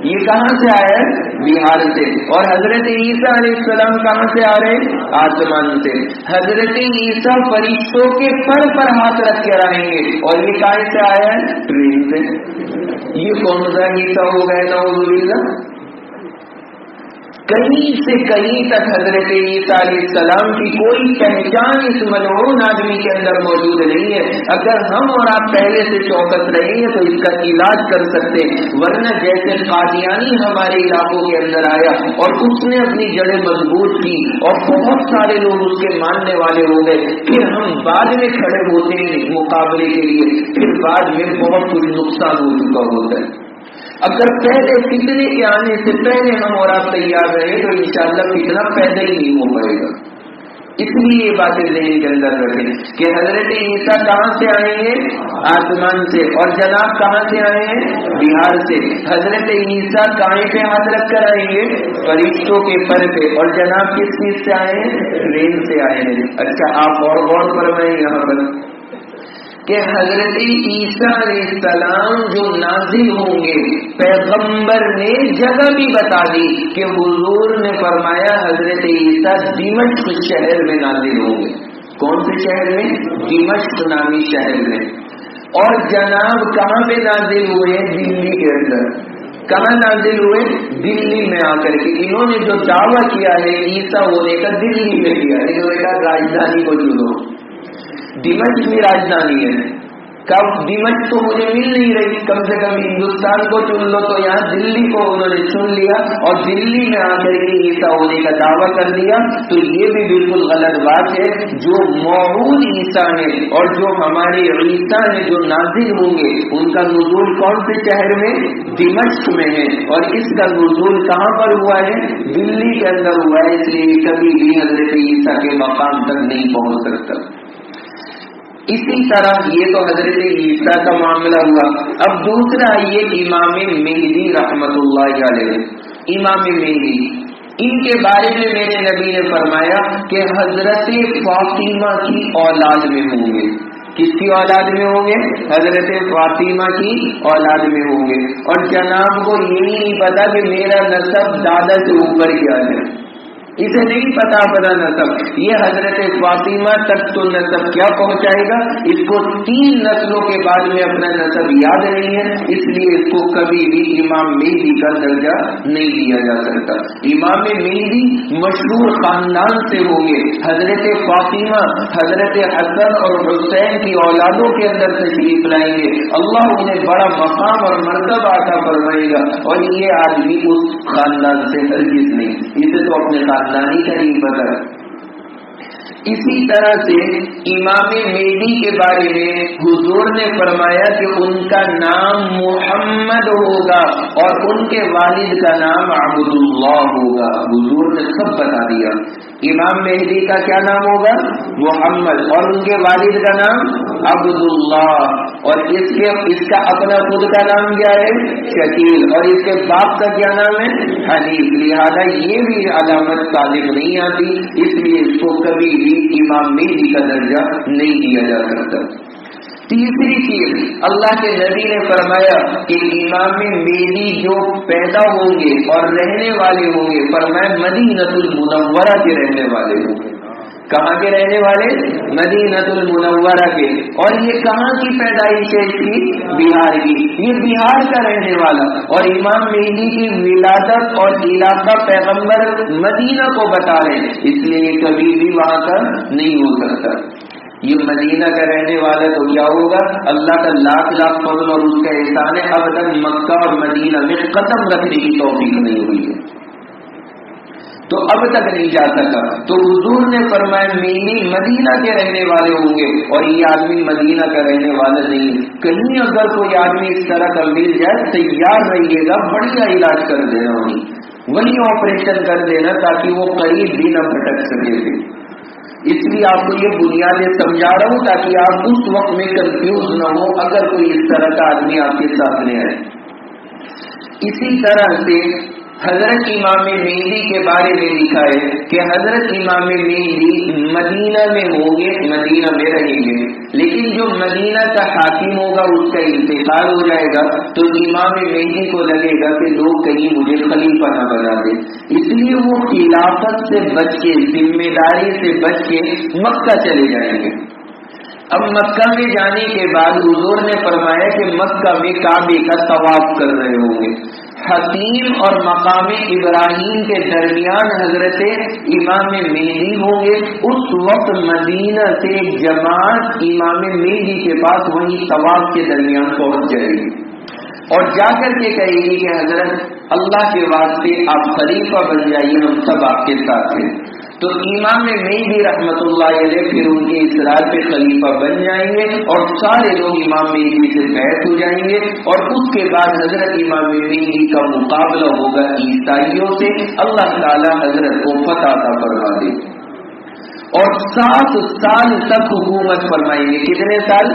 یہ کہاں سے آیا ہے؟ بہار سے. اور حضرت عیسیٰ علیہ السلام کہاں سے آ رہے ہیں؟ آسمان سے. حضرت عیسیٰ فرشتوں کے پر ہاتھ رکھ کے آئیں گے اور یہ کہاں سے آیا ہے؟ ٹرین سے. یہ کون سا عیسیٰ ہو گئے نعوذ باللہ؟ کہیں سے کہیں تک حضرت عیسیٰ علیہ السلام کی کوئی پہچان اس ملعون آدمی کے اندر موجود نہیں ہے. اگر ہم اور آپ پہلے سے چوکس رہیں گے تو اس کا علاج کر سکتے ہیں. ورنہ جیسے قادیانی ہمارے علاقوں کے اندر آیا اور اس نے اپنی جڑیں مضبوط کی اور بہت سارے لوگ اس کے ماننے والے ہو گئے، پھر ہم بعد میں کھڑے ہوتے ہیں مقابلے کے لیے، پھر بعد میں بہت کچھ نقصان ہو چکا ہوتا ہے. اگر پہلے فتنے کے آنے سے پہلے ہم اور آپ تیار رہے تو انشاءاللہ فتنہ پیدا ہی نہیں ہو پائے گا. اس لیے یہ باتیں ذہن کے اندر رکھیں کہ حضرت عیسیٰ کہاں سے آئیں گے؟ آسمان سے. اور جناب کہاں سے آئے ہیں؟ بہار سے. حضرت عیسیٰ کہیں پہ ہاتھ رکھ کر آئیں گے؟ فرشتوں کے پر پہ. اور جناب کس چیز سے آئے ہیں؟ ٹرین سے آئے ہیں. اچھا آپ اور غور فرمائیں یہاں پر کہ حضرت عیسیٰ علیہ السلام جو نازل ہوں گے، پیغمبر نے جگہ بھی بتا دی کہ حضور نے فرمایا حضرت عیسیٰ دمشق شہر میں نازل ہوں گے. کون سے شہر میں؟ دمشق نامی شہر میں. اور جناب کہاں پہ نازل ہوئے؟ دلی کے اندر. کہاں نازل ہوئے؟ دلی میں آ کر کے. انہوں نے جو دعویٰ کیا ہے عیسیٰ ہونے کا دلی میں کیا ہے. انہوں نے کہا راجدھانی کو چنو. دمشق میں راجدھانی ہے. کب دمشق تو مجھے مل نہیں رہی، کم سے کم ہندوستان کو چن لو. تو یہاں دلی کو انہوں نے چن لیا اور دلی میں آ کر کے عیسیٰ ہونے کا دعویٰ کر دیا. تو یہ بھی بالکل غلط بات ہے. جو موعود عیسیٰ ہے اور جو ہمارے عیسیٰ ہیں جو نازل ہوں گے ان کا نزول کون سے شہر میں؟ دمشق میں ہے. اور اس کا نزول کہاں پر ہوا ہے؟ دلی کے اندر ہوا ہے. اس لیے کبھی بھی حضرت عیسیٰ کے مقام تک نہیں پہنچ سکتا. اسی طرح یہ تو حضرت عیسیٰ کا معاملہ ہوا. اب دوسرا یہ امام مہدی رحمت اللہ علیہ. امام مہدی ان کے بارے میں میرے نبی نے فرمایا کہ حضرت فاطمہ کی اولاد میں ہوں گے. کس کی اولاد میں ہوں گے؟ حضرت فاطمہ کی اولاد میں ہوں گے. اور جناب کو یہی نہیں پتا کہ میرا نسب دادا سے اوپر کیا ہے. اسے نہیں پتا اپنا نسب. یہ حضرت فاطمہ تک تو نسب کیا پہنچائے گا؟ اس کو 3 نسلوں کے بعد میں اپنا نسب یاد نہیں ہے، اس لیے اس کو کبھی بھی امام مہدی کا درجہ نہیں دیا جا سکتا. امام مہدی مشہور خاندان سے ہوں گے. حضرت فاطمہ حضرت حسن اور حسین کی اولادوں کے اندر تشریف لائیں گے. اللہ انہیں بڑا مقام اور مرتبہ عطا فرمائے گا. اور یہ آدمی اس خاندان سے ہرگز نہیں، اسے تو اپنے خاندانی کا نہیں پتا. اسی طرح سے امام مہدی کے بارے میں حضور نے فرمایا کہ ان کا نام محمد ہوگا اور ان کے والد کا نام عبداللہ ہوگا. حضور نے سب بتا دیا. امام مہدی کا کیا نام ہوگا؟ محمد. اور ان کے والد کا نام عبداللہ. اور اس کا اپنا خود کا نام کیا ہے؟ شکیل. اور اس کے باپ کا کیا نام ہے؟ حنیف. لہذا یہ بھی علامت صادق نہیں آتی، اس لیے اس کو کبھی بھی امام مہدی کا درجہ نہیں دیا جا سکتا. تیسری چیز اللہ کے نبی نے فرمایا کہ امام مہدی جو پیدا ہوں گے اور رہنے والے ہوں گے، فرمایا مدینۃ المنورہ کے رہنے والے ہوں گے۔ کہاں کے رہنے والے؟ مدینۃ المنورہ کے۔ اور یہ کہاں کی پیدائش ہے اس کی؟ بہار کی۔ یہ بہار کا رہنے والا، اور امام مہدی کی ولادت اور علاقہ پیغمبر مدینہ کو بتا رہے ہیں، اس لیے یہ کبھی بھی وہاں کا نہیں ہو سکتا۔ یہ مدینہ کا رہنے والا تو کیا ہوگا؟ اللہ کا لاکھ لاکھ فضل اور اس کا احسان ہے، اب تک مکہ اور مدینہ میں قدم رکھنے کی توفیق نہیں ہوئی ہے، تو اب تک نہیں جا سکا۔ تو حضور نے فرمایا مہدی مدینہ کے رہنے والے ہوں گے، اور یہ آدمی مدینہ کا رہنے والا نہیں ہے۔ کہیں اگر کوئی آدمی اس طرح کا مل جائے، تیار رہیے گا، بڑھیا علاج کر دینا، وہی آپریشن کر دینا تاکہ وہ قریب بھی نہ بھٹک سکے تھے۔ اس لیے آپ کو یہ بنیادیں سمجھا رہا ہوں تاکہ آپ اس وقت میں کنفیوز نہ ہو اگر کوئی اس طرح کا آدمی آپ کے سامنے آئے۔ اسی طرح سے حضرت امام مہدی کے بارے میں لکھا ہے کہ حضرت امام مہدی مدینہ میں ہوں گے، مدینہ میں رہیں گے، لیکن جو مدینہ کا حاکم ہوگا اس کا انتقال ہو جائے گا، تو امام مہدی کو لگے گا کہ لوگ کہیں مجھے خلیفہ نہ بنا دے، اس لیے وہ خلافت سے بچ کے، ذمہ داری سے بچ کے مکہ چلے جائیں گے۔ اب مکہ میں جانے کے بعد حضور نے فرمایا کہ مکہ میں کعبے کا طواف کر رہے ہوں گے۔ حتیم اور مقام ابراہیم کے درمیان حضرت امام مہدی ہوں گے، اس وقت مدینہ سے جماعت امام مہدی کے پاس وہیں طواف کے درمیان پہنچ جائے گی اور جا کر کے کہے گی کہ حضرت اللہ کے واسطے آپ خلیفہ بن جائیے، ہم سب آپ کے ساتھ ہیں۔ تو امام مہدی رحمت اللہ علیہ پھر ان کے اصرار پہ خلیفہ بن جائیں گے اور سارے لوگ امام مہدی سے بیعت ہو جائیں گے، اور اس کے بعد حضرت امام مہدی کا مقابلہ ہوگا عیسائیوں سے، اللہ تعالی حضرت کو فتح عطا فرما دے، اور 7 سال تک حکومت فرمائیں گے۔ کتنے سال؟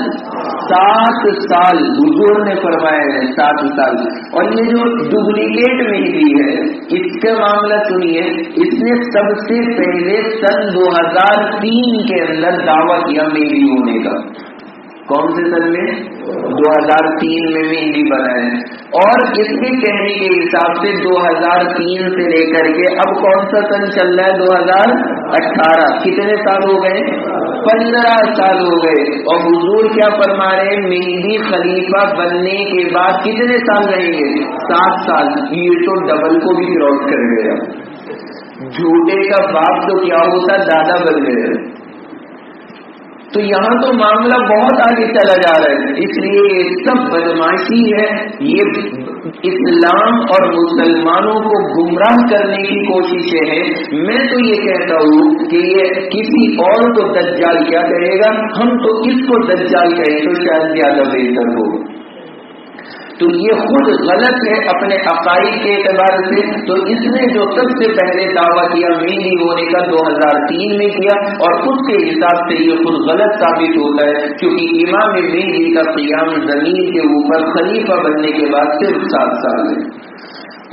7 سال حضور نے فرمایا ہے، 7 سال۔ اور یہ جو ڈپلیکیٹ مہدی ہے، اس کا معاملہ سنیے، اس نے سب سے پہلے سن 2003 کے اندر دعویٰ کیا مہدی ہونے کا۔ کون سے سن میں؟ 2003 میں مہدی بنا ہے، اور اس کے کہنے کے حساب سے 2003 سے لے کر کے اب کون سا سن چل رہا ہے؟ 2018۔ کتنے سال ہو گئے؟ 15 سال ہو گئے۔ اور حضور کیا فرما رہے ہیں؟ مہدی خلیفہ بننے کے بعد کتنے سال رہیں گے؟ 7 سال۔ یہ تو ڈبل کو بھی کراس کر گیا۔ جھوٹے کا باپ تو کیا ہوتا؟ دادا بن گئے۔ تو یہاں تو معاملہ بہت آگے چلا جا رہا ہے، اس لیے یہ سب بدماشی ہے، یہ اسلام اور مسلمانوں کو گمراہ کرنے کی کوششیں ہیں۔ میں تو یہ کہتا ہوں کہ یہ کسی اور کو دجال کیا کہے گا، ہم تو اس کو دجال کہیں تو شاید زیادہ بہتر ہو۔ تو یہ خود غلط ہے اپنے عقائد کے اعتبار سے۔ تو اس نے جو سب سے پہلے دعویٰ کیا مہدی ہونے کا 2003 میں کیا، اور اس کے حساب سے یہ خود غلط ثابت ہوتا ہے، کیونکہ امام مہدی کا قیام زمین کے اوپر خلیفہ بننے کے بعد صرف 7 سال ہے۔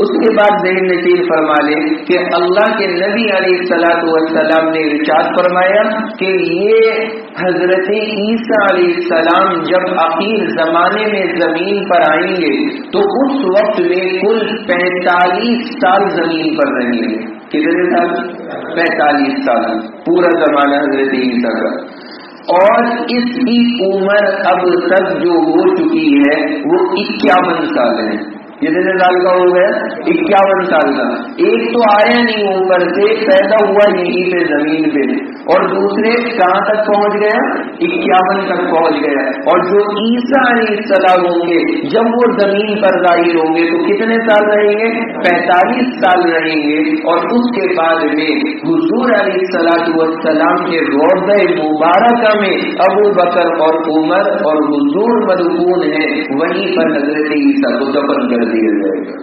اس کے بعد ذہن نشین فرما لے کہ اللہ کے نبی علیہ الصلوۃ والسلام نے ارشاد فرمایا کہ یہ حضرت عیسیٰ علیہ السلام جب اخیر زمانے میں زمین پر آئیں گے تو اس وقت میں کل 45 سال زمین پر رہیں گے۔ کتنے سال؟ 45 سال، پورا زمانہ حضرت عیسیٰ کا۔ اور اس کی عمر اب تک جو ہو چکی ہے وہ 51 سال ہے۔ کتنے سال کا ہو گیا؟ 51 سال کا۔ ایک تو آیا نہیں اوپر سے، پیدا ہوا یہیں پہ زمین پہ، اور دوسرے کہاں تک پہنچ گیا؟ 51 تک پہنچ گیا۔ اور جو عیسیٰ علیہ السلام ہوں گے جب وہ زمین پر ظاہر ہوں گے تو کتنے سال رہیں گے؟ 45 سال رہیں گے۔ اور اس کے بعد میں حضور علیہ السلام کے روضہ مبارکہ میں ابو بکر اور عمر اور حضور مدفون ہیں، وہیں پر حضرت عیسیٰ کو دفن کر دیا جائے گا۔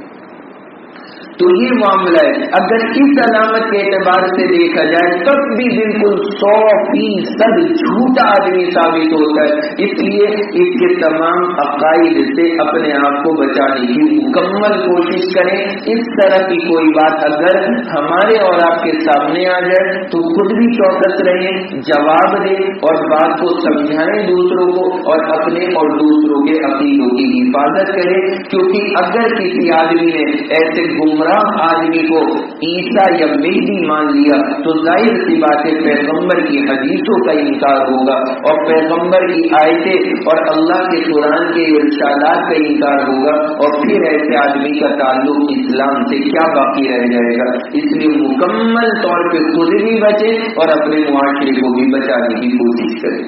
تو یہ معاملہ ہے. اگر اس علامت کے اعتبار سے دیکھا جائے تب بھی بالکل 100% جھوٹا آدمی ثابت ہوتا ہے. اس لیے اس کے تمام عقائد سے اپنے آپ کو بچانے کی مکمل کوشش کریں. اس طرح کی کوئی بات اگر ہمارے اور آپ کے سامنے آ جائے تو خود بھی چوکس رہیں، جواب دیں اور بات کو سمجھائیں دوسروں کو، اور اپنے اور دوسروں کے عقیدوں کی حفاظت کریں. کیونکہ اگر کسی آدمی نے ایسے گمراہ آدمی کو عیسیٰ یا مہدی مان لیا تو ظاہر سی بات ہے پیغمبر کی حدیثوں کا انکار ہوگا، اور پیغمبر کی آیتیں اور اللہ کے قرآن کے ارشادات کا انکار ہوگا، اور پھر ایسے آدمی کا تعلق اسلام سے کیا باقی رہ جائے گا. اس لیے مکمل طور پہ خود بھی بچے اور اپنے معاشرے کو بھی بچانے کی کوشش کریں.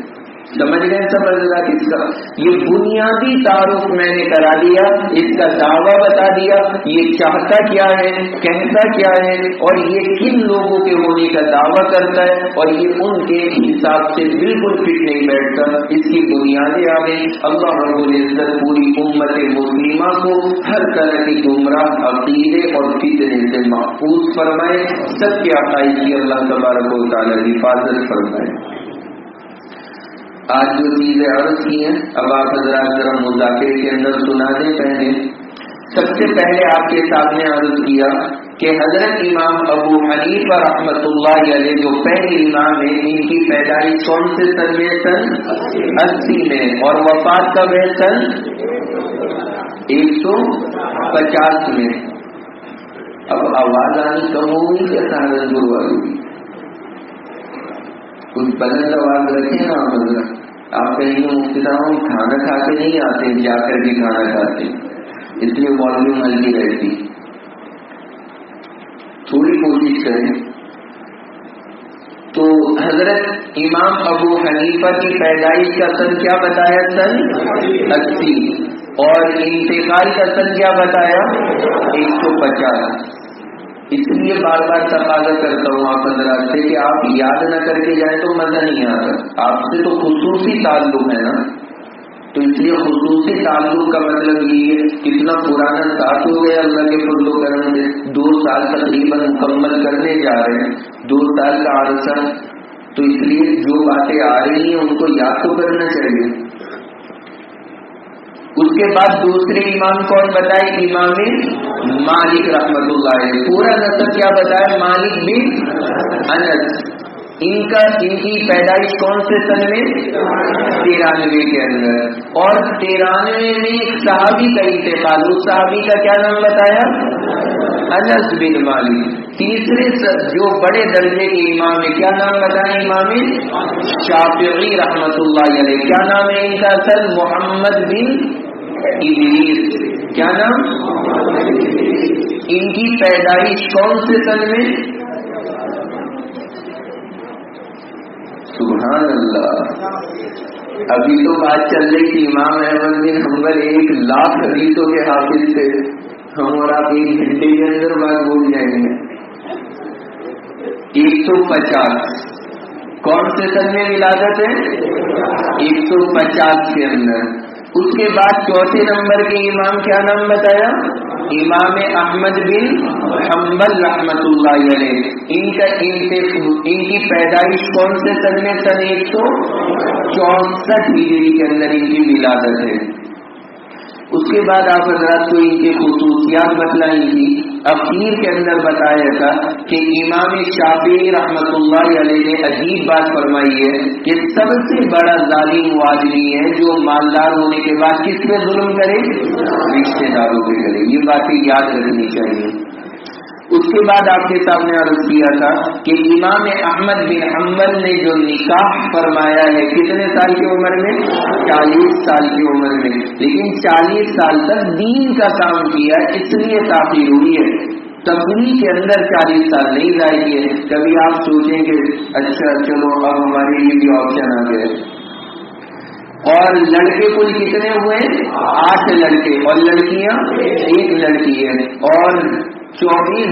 سمجھ گئے سب حضرات؟ اس کا یہ بنیادی تعارف میں نے کرا دیا، اس کا دعویٰ بتا دیا، یہ چاہتا کیا ہے، کہتا کیا ہے، اور یہ کن لوگوں کے ہونے کا دعویٰ کرتا ہے، اور یہ ان کے حساب سے بالکل فٹ نہیں بیٹھتا. اس کی بنیادیں آ گئی. اللہ رب العزت پوری امت مسلمہ کو ہر طرح کی گمراہ عقیدے اور فتنے سے محفوظ فرمائے. سب کے عقائد کی اللہ تبارک و تعالی حفاظت فرمائے. آج جو چیزیں عرض کی ہیں اب آپ حضرات ذرا مذاکرے کے اندر سنا دیں. پہلے سب سے پہلے آپ کے سامنے عرض کیا کہ حضرت امام ابو حنیفہ رحمۃ اللہ علیہ جو پہلے امام ہیں، ان کی پیدائش کون سے سن میں؟ سن 80 میں، اور وفات کب ہے؟ سن 150 میں. اب آواز آنی کم ہو گئی کیا سہارنپور والوں کی؟ کچھ بلند آواز رکھیں نا حضرت. آپ کہیں گے مفتی صاحب ہم کھانا کھا کے نہیں آتے، جا کر کے کھانا کھاتے، اس لیے والیوم ہلکی رہتی. تھوڑی کوشش کریں. تو حضرت امام ابو حنیفہ کی پیدائش کا سن کیا بتایا؟ سن 80. اور انتقال کا سن کیا بتایا؟ 150. اس لیے بار بار تقاضا کرتا ہوں آپ حضرات سے کہ آپ یاد نہ کر کے جائیں تو مزہ نہیں آتا. آپ سے تو خصوصی تعلق ہے نا، تو اس لیے خصوصی تعلق کا مطلب یہ ہے کتنا پرانا ساتھ ہو گیا اللہ کے فضل و کرم سے. 2 سال تقریباً مکمل کرنے جا رہے ہیں، 2 سال کا عرصہ. تو اس لیے جو باتیں آ رہی ہیں ان کو یاد تو کرنا چاہیے. اس کے بعد دوسرے امام کون بتائے؟ امام مالک رحمت اللہ علیہ. پورا نسب کیا بتایا؟ مالک بن انس. ان کی پیدائش کون سے سن میں؟ 93 کے اندر. اور 93 میں ایک صحابی کا انتقال. اس صحابی کا کیا نام بتایا؟ انس بن مالک. تیسرے جو بڑے درجے کے امام ہے کیا نام بتائیں؟ امام شافعی رحمت اللہ علیہ. کیا نام ہے ان کا اصل؟ محمد بن ادریس. کیا نام؟ ان کی پیدائش کون سے سن میں؟ سبحان اللہ. ابھی تو بات چل رہی تھی امام احمد بن حنبل 1 لاکھ حدیثوں کے حافظ تھے. ہم اور آپ 1 گھنٹے کے اندر بات بول جائیں گے. 150 کون سے سن میں ولادت ہے؟ 150 کے اندر. اس کے بعد چوتھے نمبر کے امام کیا نام بتایا؟ امام احمد بن حنبل رحمت اللہ علیہ. ان کی پیدائش کون سے سن میں؟ سن 164 ہجری کے اندر ان کی ولادت ہے. اس کے بعد آپ حضرات کو ان کی خصوصیات بتلائیں گی. اخیر کے اندر بتایا تھا کہ امام شافعی رحمت اللہ علیہ نے عجیب بات فرمائی ہے کہ سب سے بڑا ظالم وہ آدمی ہے جو مالدار ہونے کے بعد کس پہ ظلم کرے؟ رشتے داروں پہ کرے. یہ باتیں یاد رکھنی چاہیے. اس کے بعد آپ کے سامنے عرض کیا تھا کہ امام احمد بن حنبل نے جو نکاح فرمایا ہے کتنے سال کی عمر میں؟ 40 سال کی عمر میں. لیکن 40 سال تک دین کا کام کیا، اس لیے تاخیر ہوئی ہے. تبلیغ کے اندر 40 سال نہیں ضائع کیے. کبھی آپ سوچیں کہ اچھا چلو اب ہمارے لیے بھی آپشن آ گئے. اور لڑکے کل کتنے ہوئے؟ 8 لڑکے، اور لڑکیاں 1 لڑکی ہے. اور 24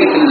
1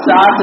7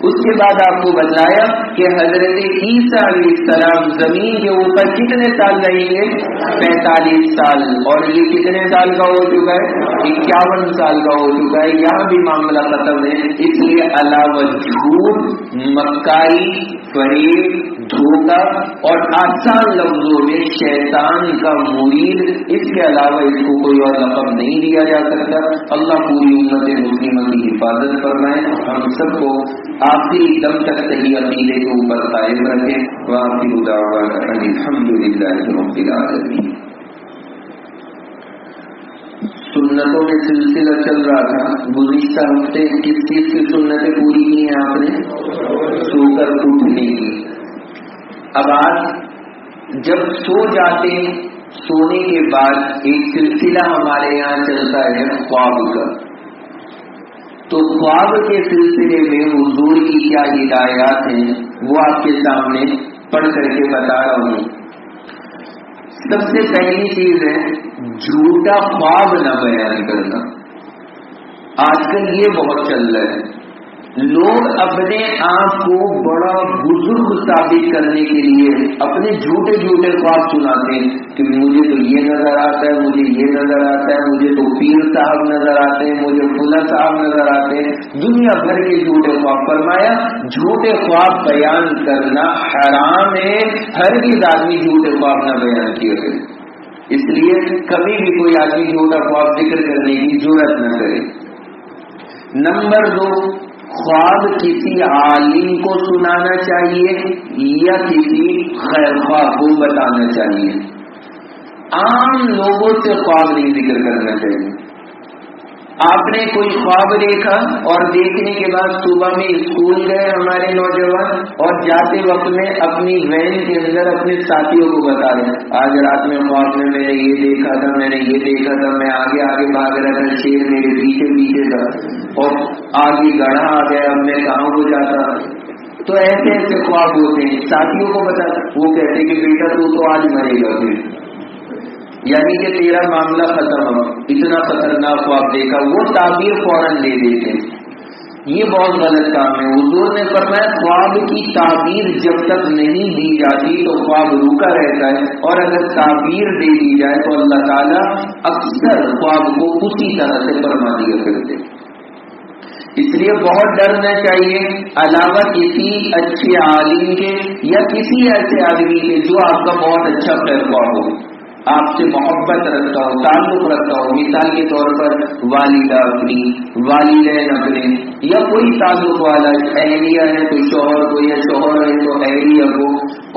اس کے بعد آپ کو بتلایا کہ حضرت عیسیٰ علیہ السلام زمین کے اوپر کتنے سال رہیں گے؟ 45 سال. اور یہ کتنے سال کا ہو چکا ہے؟ 51 سال کا ہو چکا ہے. یہاں بھی معاملہ ختم ہے. اس لیے علاوہ جھوٹ، مکاری، فریب، دھوکہ اور آسان لفظوں میں شیطان کا مرید، اس کے علاوہ اس کو کوئی اور لقب نہیں دیا جا سکتا. اللہ پوری امت مسلمہ کی حفاظت فرمائے، ہم سب کو آخری دم تک صحیح عقیدے کے اوپر قائم رکھے. وآخر دعوانا ان الحمد للہ رب العالمین. سنتوں میں سلسلہ چل رہا تھا. گزشتہ ہفتے کس چیز کی سنتیں پوری کی ہیں آپ نے؟ سو کر اٹھنے کی. اب آج جب سو جاتے ہیں، سونے کے بعد ایک سلسلہ ہمارے یہاں چلتا ہے خواب کا. تو خواب کے سلسلے میں حضور کی کیا ہدایات ہیں وہ آپ کے سامنے پڑھ کر کے بتا رہا ہوں. سب سے پہلی چیز ہے جھوٹا خواب نہ بیان کرنا. آج کل یہ بہت چل رہا ہے. لوگ اپنے آپ کو بڑا بزرگ ثابت کرنے کے لیے اپنے جھوٹے جھوٹے خواب سناتے ہیں کہ مجھے تو یہ نظر آتا ہے، مجھے یہ نظر آتا ہے، مجھے تو پیر صاحب نظر آتے ہیں، مجھے فلاں صاحب نظر آتے ہیں. دنیا بھر کے جھوٹے خواب. فرمایا جھوٹے خواب بیان کرنا حرام ہے. ہرگز آدمی جھوٹے خواب نہ بیان کیا کرے. اس لیے کبھی بھی کوئی آدمی جھوٹا خواب ذکر کرنے کی جرات نہ کرے. نمبر 2، خواب کسی عالم کو سنانا چاہیے یا کسی خیر خواہ کو بتانا چاہیے. عام لوگوں سے خواب نہیں ذکر کرنا چاہیے. آپ نے کوئی خواب دیکھا اور دیکھنے کے بعد صبح میں اسکول گئے ہمارے نوجوان، اور جاتے وقت میں اپنی وین کے اندر اپنے ساتھیوں کو بتا رہے ہیں آج رات میں خواب میں میں نے یہ دیکھا تھا، میں نے یہ دیکھا تھا، میں آگے آگے بھاگ رہا تھا، شیر میرے پیچھے پیچھے تھا اور آگے گڑھا آ گیا، اب میں کہاں ہو جاتا. تو ایسے ایسے خواب ہوتے ہیں. ساتھیوں کو بتا، وہ کہتے کہ بیٹا تو آج مرے گا پھر، یعنی کہ تیرا معاملہ ختم ہو، اتنا خطرناک خواب دیکھا. وہ تعبیر فوراً دے دیتے. یہ بہت غلط کام ہے. حضور نے فرمایا خواب کی تعبیر جب تک نہیں دی جاتی تو خواب رکا رہتا ہے، اور اگر تعبیر دے دی جائے تو اللہ تعالیٰ اکثر خواب کو اسی طرح سے فرما دیا کرتے. اس لیے بہت ڈرنا چاہیے. علاوہ کسی اچھے عالم کے یا کسی ایسے آدمی کے جو آپ کا بہت اچھا فرقہ ہو، آپ سے محبت رکھتا ہو، تعلق رکھتا ہو. مثال کے طور پر والدہ اپنی، والدین اپنے، یا کوئی تعلق والا، اہلیہ ہے تو شوہر کو، یا شوہر ہے تو اہلیہ کو،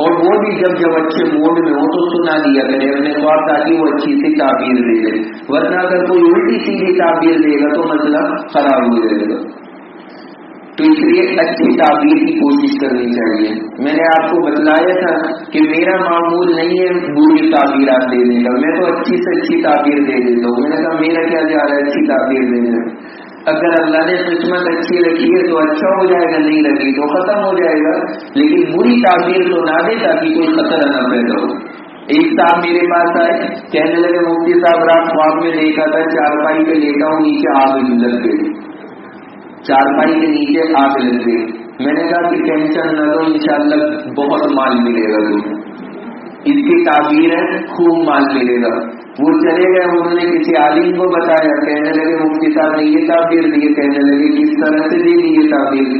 اور وہ بھی جب اچھے موڈ میں ہو تو سنا دیا کرے اپنے خواب تاکہ وہ اچھی سی تعبیر دے دے. ورنہ اگر کوئی الٹی سیدھی تعبیر دے گا تو مسئلہ خراب ہو جائے گا. تو اس لیے اچھی تعبیر کی کوشش کرنی چاہیے. میں نے آپ کو بتلایا تھا کہ میرا معمول نہیں ہے بری تعبیرات دینے کا، میں تو اچھی سے اچھی تعبیر دے دیتا ہوں. میں نے کہا میرا کیا جا رہا ہے اچھی تعبیر دینے. اگر اللہ نے قسمت اچھی رکھی ہے تو اچھا ہو جائے گا، نہیں رکھی تو ختم ہو جائے گا. لیکن بری تعبیر تو نہ دے تاکہ کوئی خطرہ نہ پیدا ہو. ایک صاحب میرے پاس آئے، کہنے لگے مفتی صاحب رات خواب میں دیکھا تھا چارپائی پہ لیٹا ہوں، نیچے آگ لگ گئی، چارپائی کے نیچے آگ لگ گئی. میں نے کہا کہ ٹینشن نہ لو، انشاءاللہ بہت مال ملے گا تمہیں. اس کی تعبیر ہے خوب مال ملے گا. وہ چلے گئے، انہوں نے کسی عالم کو بتایا، کہنے لگے مفتی صاحب نے یہ تعبیر دی. کہنے لگے کس طرح سے دی یہ تعبیر.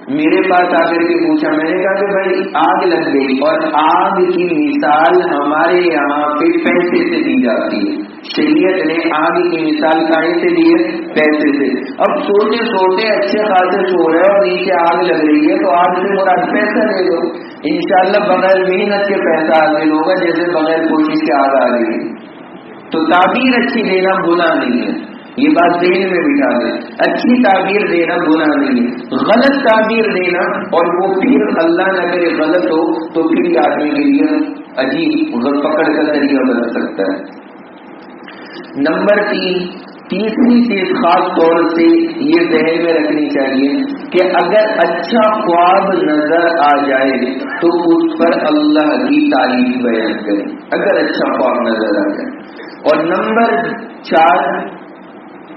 میرے پاس آ کر کے پوچھا. میں نے کہا کہ بھائی آگ لگ گئی، اور آگ کی مثال ہمارے یہاں پہ پیسے سے دی جاتی ہے. شریعت نے آگ کی مثال کہاں سے دی ہے؟ پیسے سے. اب سوتے سوتے اچھے خاصے سو رہے اور نیچے آگ لگ رہی ہے تو آگ سے مراد پیسہ دے دو. انشاءاللہ بغیر محنت کے پیسہ حاصل ہوگا، جیسے بغیر کوشش کے آگ آ رہی ہے. تو تعبیر اچھی دینا گناہ نہیں ہے، یہ بات ذہن میں بٹھا دیں. اچھی تعبیر دینا گناہ نہیں ہے. غلط تعبیر دینا اور وہ پھر اللہ نہ کرے غلط ہو تو پھر آدمی کے لیے عجیب پکڑ کا ذریعہ بن سکتا ہے. نمبر 3، تیسری چیز خاص طور سے یہ ذہن میں رکھنی چاہیے کہ اگر اچھا خواب نظر آ جائے تو اس پر اللہ کی تعریف بیان کریں، اگر اچھا خواب نظر آ جائے. اور نمبر 4،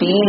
3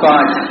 5।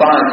5।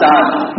7।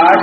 8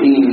3।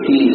3।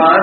5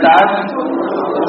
7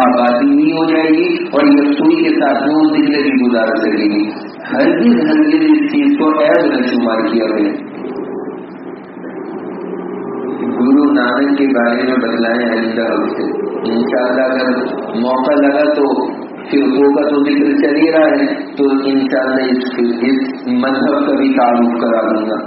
آبادی بھی ہو جائے گی اور یکسوئی کے ساتھ میں وہ زندگی گزار سکے گی. ہرگز اس چیز کو عیب نہ شمار کیا گیا. گرو نانک کے بارے میں بتلائیں آئندہ ہفتے انشاءاللہ. اگر موقع لگا تو فرقوں کا تو ذکر چل ہی رہا ہے تو انشاءاللہ اس مذہب کا بھی تعارف کرا دوں گا.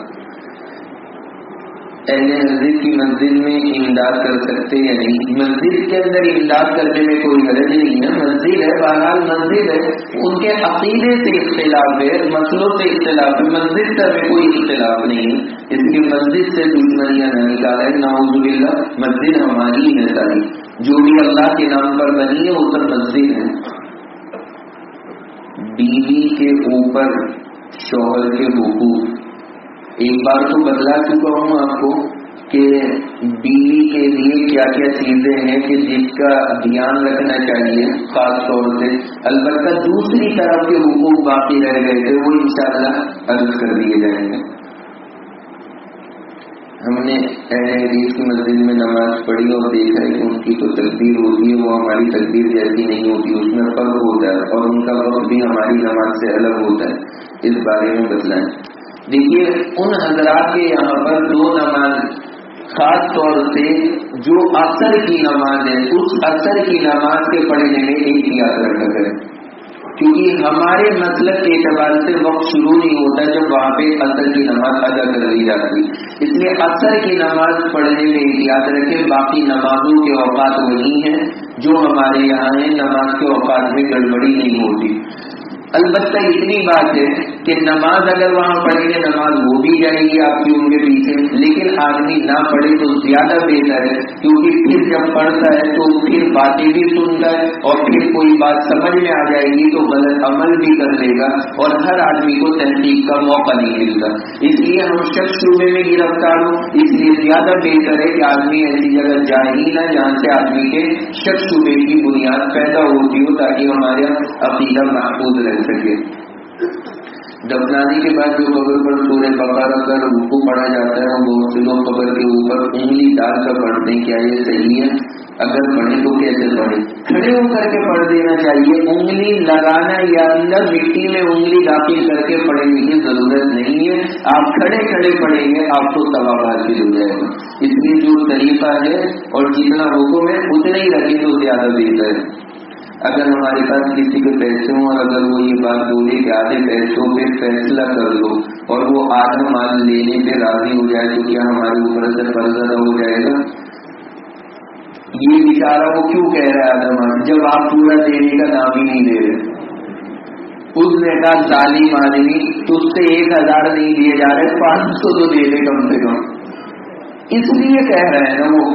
اہل حدیث کی مسجد میں امداد کر سکتے یا نہیں؟ مسجد کے اندر امداد کرنے میں کوئی غرض نہیں ہے. مسجد ہے، بہرحال مسجد ہے، ان کے عقیدے سے اختلاف ہے، مسئلوں سے اختلاف ہے. مسجد کا میں کوئی اختلاف نہیں ہے، اس لیے مسجد سے دشمنیاں نہ نکالا ہے. نعوذ باللہ، مسجد ہماری ہے ساری. جو بھی اللہ کے نام پر بنی ہے وہ سب مسجد ہے. بیوی کے اوپر شوہر کے حقوق ایک بار تو بتلا چکا ہوں آپ کو کہ بیوی کے لیے کیا کیا چیزیں ہیں کہ جس کا دھیان رکھنا چاہیے خاص طور سے. البتہ دوسری طرف کے حقوق باقی رہ گئے تھے، وہ انشاءاللہ عرض کر دیے جائیں گے. ہم نے اہل حدیث کی مسجد میں نماز پڑھی اور دیکھا ہے کہ ان کی تو تکبیر ہوتی ہے وہ ہماری تکبیر جیسی نہیں ہوتی، اس میں فرق ہوتا ہے اور ان کا وقت بھی ہماری نماز سے الگ ہوتا ہے. اس بارے میں بتلائیں. دیکھیے ان حضرات کے یہاں پر دو نماز خاص طور سے جو عصر کی نماز ہے اس عصر کی نماز کے پڑھنے میں احتیاط رکھا کرے، کیونکہ ہمارے مسلک کے اعتبار سے وقت شروع نہیں ہوتا جب وہاں پہ عصر کی نماز ادا کر لی جاتی. اس لیے عصر کی نماز پڑھنے میں احتیاط رکھیں. باقی نمازوں کے اوقات وہی ہیں جو ہمارے یہاں ہیں، نماز کے اوقات میں گڑبڑی نہیں ہوتی. البتہ اتنی بات ہے کہ نماز اگر وہاں پڑھیں گے نماز ہو بھی جائے گی آپ کی ان کے پیچھے، لیکن آدمی نہ پڑھے تو زیادہ بہتر ہے، کیونکہ پھر جب پڑھتا ہے تو پھر باتیں بھی سنتا ہے اور پھر کوئی بات سمجھ میں آ جائے گی تو غلط عمل بھی کر لے گا اور ہر آدمی کو تحقیق کا موقع نہیں ملتا. اس لیے ہم شک شبے میں گرفتار ہوں، اس لیے زیادہ بہتر ہے کہ آدمی ایسی جگہ جائے ہی نہ جہاں سے آدمی کے شک شبے کی بنیاد پیدا ہوتی ہو، تاکہ ہمارا عقیدہ محفوظ رہ سکے. دفنانے کے بعد جو قبر پر سورہ بقرہ کا رکوع پڑھا جاتا ہے وہ بہت سے لوگ قبر کے اوپر انگلی ڈال کر پڑھتے ہیں، کیا یہ صحیح ہے؟ اگر پڑھیں تو کیسے پڑھیں؟ کھڑے ہو کر کے پڑھ دینا چاہیے. انگلی لگانا یا اندر مٹی میں انگلی داخل کر کے پڑھنے کی ضرورت نہیں ہے. آپ کھڑے کھڑے پڑھیں گے آپ کو ثواب حاصل ہو جائے گا. اس لیے جو طریقہ ہے اور جتنا حکم ہے اتنا ہی رکھیں تو زیادہ بہتر ہے. اگر ہمارے پاس کسی کے پیسے ہوں اور اگر وہ یہ بات بولے کہ آدھے پیسوں پہ فیصلہ کر لو اور وہ آدھا مال لینے پہ راضی ہو جائے تو کیا ہمارے اوپر سے فرض ادا ہو جائے گا؟ یہ بیچارہ وہ کیوں کہہ رہا ہے آدھا مال جب آپ پورا دینے کا نام ہی نہیں دے رہے؟ اس نے کہا ظالم آدمی تجھ سے 1000 نہیں دیے جا رہے 500 تو دے دے کم سے کم. اس لیے کہہ رہے ہیں نا وہ،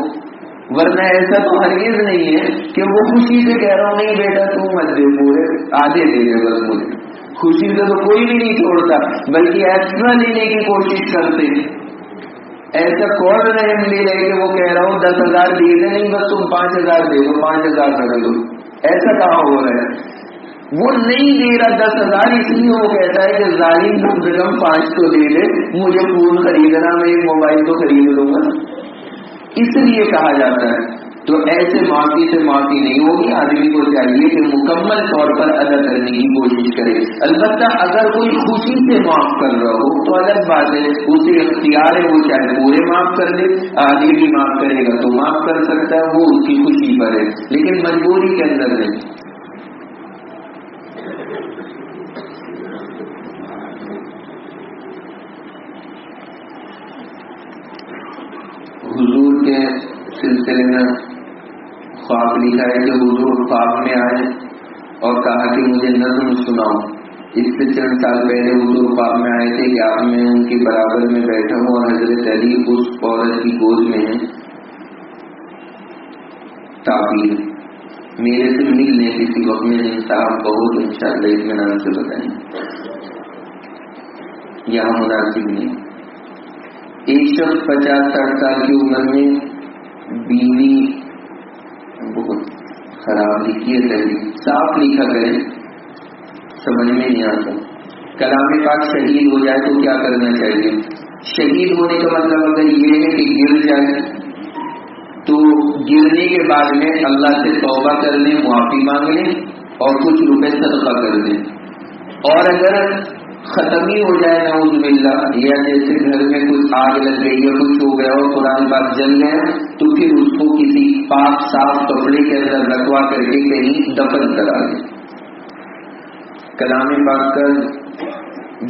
ورنہ ایسا تو ہرگز نہیں ہے کہ وہ خوشی سے کہہ رہا ہوں نہیں بیٹا تو مت دے، پورے آدھے دے دے بس. مجھے خوشی سے تو کوئی بھی نہیں چھوڑتا بلکہ ایکسٹرا لینے کی کوشش کرتے. ایسا کون رحم لے رہے کہ وہ کہہ رہا ہوں 10,000 دے دے نہیں بس تم 5,000 دے دو 5,000 کر دو. ایسا کہاں ہو رہا ہے؟ وہ نہیں دے رہا 10,000 اس لیے وہ کہتا ہے کہ ظالم کم سے کم 5 تو دے دے، مجھے فون خریدنا میں ایک موبائل تو خرید لوں گا. اس لیے کہا جاتا ہے. تو ایسے معافی سے معافی نہیں ہوگی. آدمی کو چاہیے کہ مکمل طور پر ادا کرنے کی کوشش کرے. البتہ اگر کوئی خوشی سے معاف کر رہا ہو تو الگ بات ہے، اسے اختیار ہے وہ چاہے پورے معاف کر دے، آگے بھی معاف کرے گا تو معاف کر سکتا ہے، وہ اس کی خوشی پر ہے، لیکن مجبوری کے اندر نہیں. حضور کے سلسلے میں خواب لکھا ہے کہ حضور خواب میں آئے اور کہا کہ مجھے نظم سناؤ. اس سے چند سال پہلے حضور خواب میں آئے تھے کہ آپ میں ان کی برابر میں بیٹھا ہوں اور حضرت علی اس عورت کی گود میں ہیں. تعبیر میرے سے مل لیں کسی وقت میں انصاف بہت انشاءاللہ اطمینان سے بتائیں. یہاں مناسب نہیں. ایک شخص 50-60 سال کی عمر میں بیوی بہت خراب لکھی ہے، صاف لکھا کرے سمجھ میں نہیں آتا. کلام پاک شہید ہو جائے تو کیا کرنا چاہیے؟ شہید ہونے کا مطلب اگر یہ ہے کہ گر جائے تو گرنے کے بعد میں اللہ سے توبہ کر لیں، معافی مانگ لیں اور کچھ روپے صدقہ کر دیں. اور اگر ختم ہی ہو جائے نعوذ باللہ، یا جیسے گھر میں کچھ آگ لگ گئی یا کچھ ہو گیا اور قرآن پاک جل گیا، تو پھر اس کو کسی پاک صاف کپڑے کے اندر رکھوا کر کے کہیں دفن کرا دیں. کلام پاک کا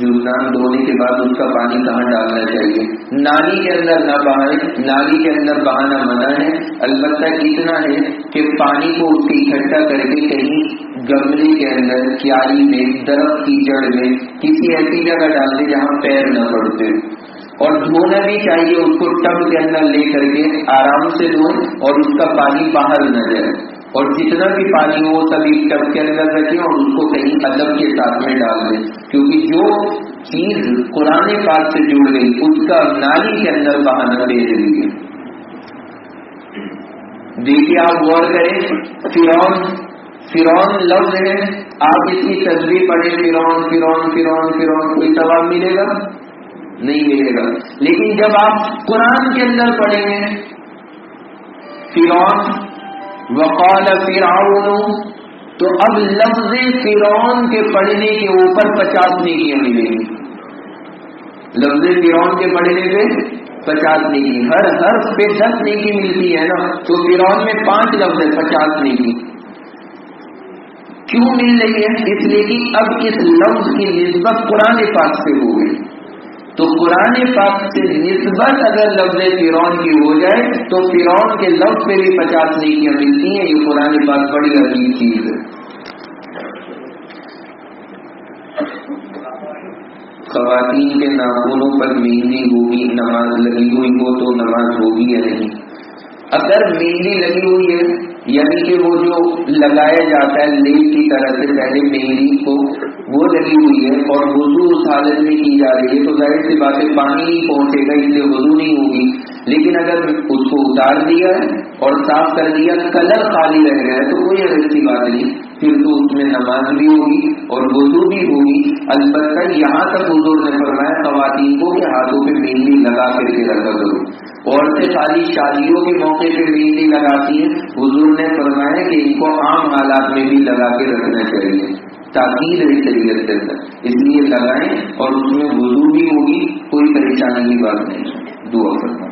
جزدان دھونے کے بعد اس کا پانی کہاں ڈالنا چاہیے؟ نالی کے اندر نہ بہائے، نالی کے اندر بہانا منع ہے. البتہ اتنا ہے کہ پانی کو اس کے اکٹھا کر کے کہیں گملے کے اندر، کیاری میں، درخت کی جڑ میں، کسی ایسی جگہ ڈال دے جہاں پیر نہ پڑتے. اور دھونا بھی چاہیے اس کو ٹب کے اندر لے کر کے آرام سے دھوئیں اور اس کا پانی باہر نہ جائے. اور جتنا بھی پانی ہو سبھی ٹب کے اندر رکھیں اور اس کو کہیں ادب کے ساتھ میں ڈال دیں، کیونکہ جو چیز قرآن پاک سے جڑ گئی اس کا نالی کے اندر بہانا دے دیجیے. دیکھیے آپ غور کریں، فرعون لفظ ہے، آپ اس کی تصویر پڑھیں، فرعون فرعون فرعون فرعون، کوئی ثواب ملے گا؟ نہیں ملے گا. لیکن جب آپ قرآن کے اندر پڑھیں گے فرعون وقال فرعون، تو اب لفظ فرعون کے پڑھنے کے اوپر 50 نیکیاں ملیں گی. لفظ فرعون کے پڑھنے پہ 50 نیکی، ہر حرف پہ 10 نیکی ملتی ہے نا. تو فرعون میں 5 لفظ ہے، 50 نیکی. کیوں مل رہی ہے؟ اس لیے کہ اب اس لفظ کی نسبت قرآن پاک سے ہو گئی. تو قرآن پاک سے نسبت اگر لفظ فرعون کی ہو جائے تو فرعون کے لفظ پہ بھی 50 نیکیاں ملتی ہیں. یہ قرآن پاک بڑی عظیم چیز ہے. خواتین کے ناخنوں پر مہندی ہوگی، نماز لگی ہوئی ہو تو نماز ہوگی یا نہیں؟ اگر مہندی لگی ہوئی ہے، یعنی کہ وہ جو لگایا جاتا ہے لیپ کی طرح سے پہلے مہندی کو، وہ لگی ہوئی ہے اور وضو اس حالت میں کی جا رہی ہے، تو ظاہر سی بات ہے پانی نہیں پہنچے گا، اس لیے وضو نہیں ہوگی. لیکن اگر اس کو اتار دیا اور صاف کر دیا، کلر خالی رہ گیا تو کوئی ایسی بات نہیں، پھر تو اس میں نماز بھی ہوگی اور وضو بھی ہوگی. البتہ یہاں تک حضور نے فرمایا خواتین کو کہ ہاتھوں پہ مہندی لگا کر کے رکھا کرو. عورتیں خالی شادیوں کے موقع پہ مہندی لگاتی ہیں، حضور نے فرمایا کہ ان کو عام حالات میں بھی لگا کے رکھنا چاہیے. تاکید ہے شریعت کے اندر، اس لیے لگائیں اور اس میں وضو بھی ہوگی، کوئی پریشانی کی بات نہیں. دعا کرنا.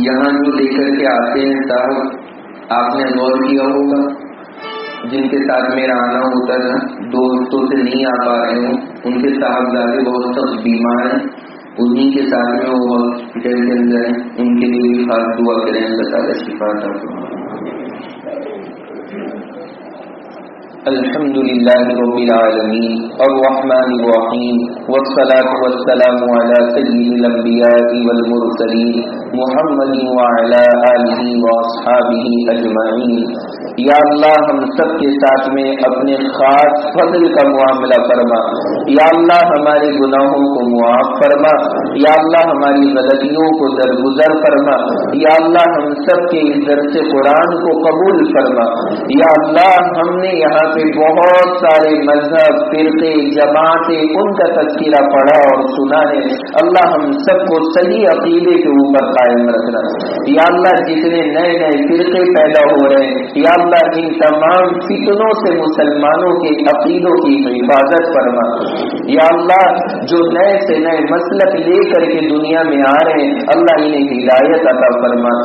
یہاں جو لے کر کے آتے ہیں صاحب، آپ نے غور کیا ہوگا جن کے ساتھ میرا آنا ہوتا ہے، 2 ہفتوں سے نہیں آ پا رہے ہوں، ان کے صاحبزادے بہت سخت بیمار ہیں، انہی کے ساتھ میں وہ ہاسپٹل کے اندر ہیں، ان کے لیے بھی خاص دعا کریں، اللہ تعالیٰ شفا عطا فرمائے. الحمد للہ رب العالمین الرحمن الرحیم والصلاة والسلام علی سید الانبیاء والمرسلین محمد وعلی آلہ واصحابہ اجمعین. یا اللہ ہم سب کے ساتھ میں اپنے خاص فضل کا معاملہ فرما. یا اللہ ہمارے گناہوں کو معاف فرما. یا اللہ ہماری غلطیوں کو درگزر فرما. یا اللہ ہم سب کے اس درس قرآن کو قبول فرما. یا اللہ ہم نے یہاں پہ بہت سارے مذہب، فرقے، جماعتیں، ان کا تذکرہ پڑھا اور سنا ہے. اللہ ہم سب کو صحیح عقیدے کے اوپر قائم رکھنا. یا اللہ جتنے نئے نئے فرقے پیدا ہو رہے ہیں، یا اللہ ان تمام فتنوں سے مسلمانوں کے عقیدوں کی حفاظت فرما. یا اللہ جو نئے سے نئے مسلک لے کر کے دنیا میں آ رہے ہیں، اللہ انہیں ہدایت عطا فرما.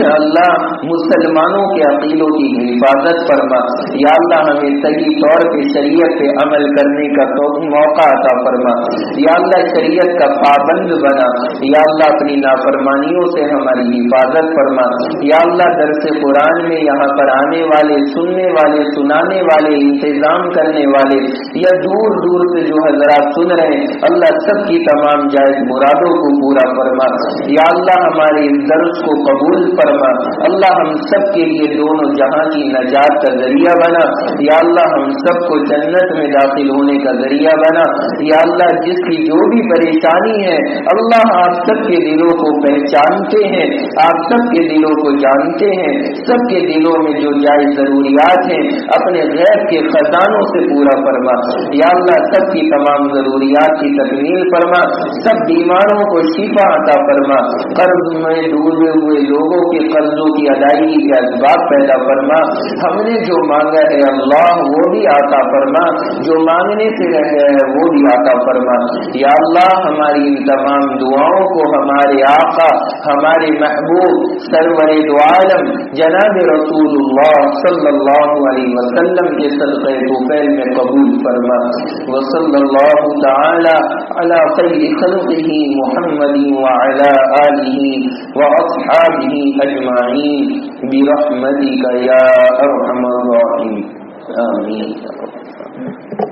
یا اللہ مسلمانوں کے عقیدوں کی حفاظت فرما. یا اللہ ہمیں صحیح طور پہ شریعت پہ عمل کرنے کا موقع عطا فرما. یا اللہ شریعت کا پابند بنا. یا اللہ اپنی نافرمانیوں سے ہماری حفاظت فرما. یا اللہ درس قرآن میں یہاں پر آنے والے، سننے والے، سنانے والے، انتظام کرنے والے یا دور دور سے جو حضرات سن رہے ہیں، اللہ سب کی تمام جائز مرادوں کو پورا فرما. یا اللہ ہمارے اس درس کو قبول فرما. اللہ ہم سب کے لیے دونوں جہاں کی نجات کا ذریعہ بنا. یا یا اللہ ہم سب کو جنت میں داخل ہونے کا ذریعہ بنا. یا اللہ جس کی جو بھی پریشانی ہے اللہ آپ سب کے دلوں کو پہچانتے ہیں, آپ سب کے دلوں کو جانتے ہیں, سب کے دلوں میں جو جائز ضروریات ہیں اپنے غیب کے خزانوں سے پورا فرما. یا اللہ سب کی تمام ضروریات کی تکمیل فرما, سب بیماروں کو شفا عطا فرما, قرض میں ڈوبے ہوئے لوگوں کے قرضوں کی ادائیگی کے اسباب پیدا فرما. ہم نے جو مانگا ہے اللہ وہ بھی عطا فرما, جو مانگنے سے رہ گیا ہے وہ بھی عطا فرما. یا اللہ ہماری ان تمام دعاؤں کو ہمارے آقا ہمارے محبوب سرور دو عالم جناب رسول اللہ صلی اللہ علیہ وسلم کے صدقے طفیل میں قبول فرما. وصلی اللہ تعالی علی خیر خلقہ محمد وعلی آلہ واصحابہ اجمعین برحمتک یا ارحم الراحمین. آمین.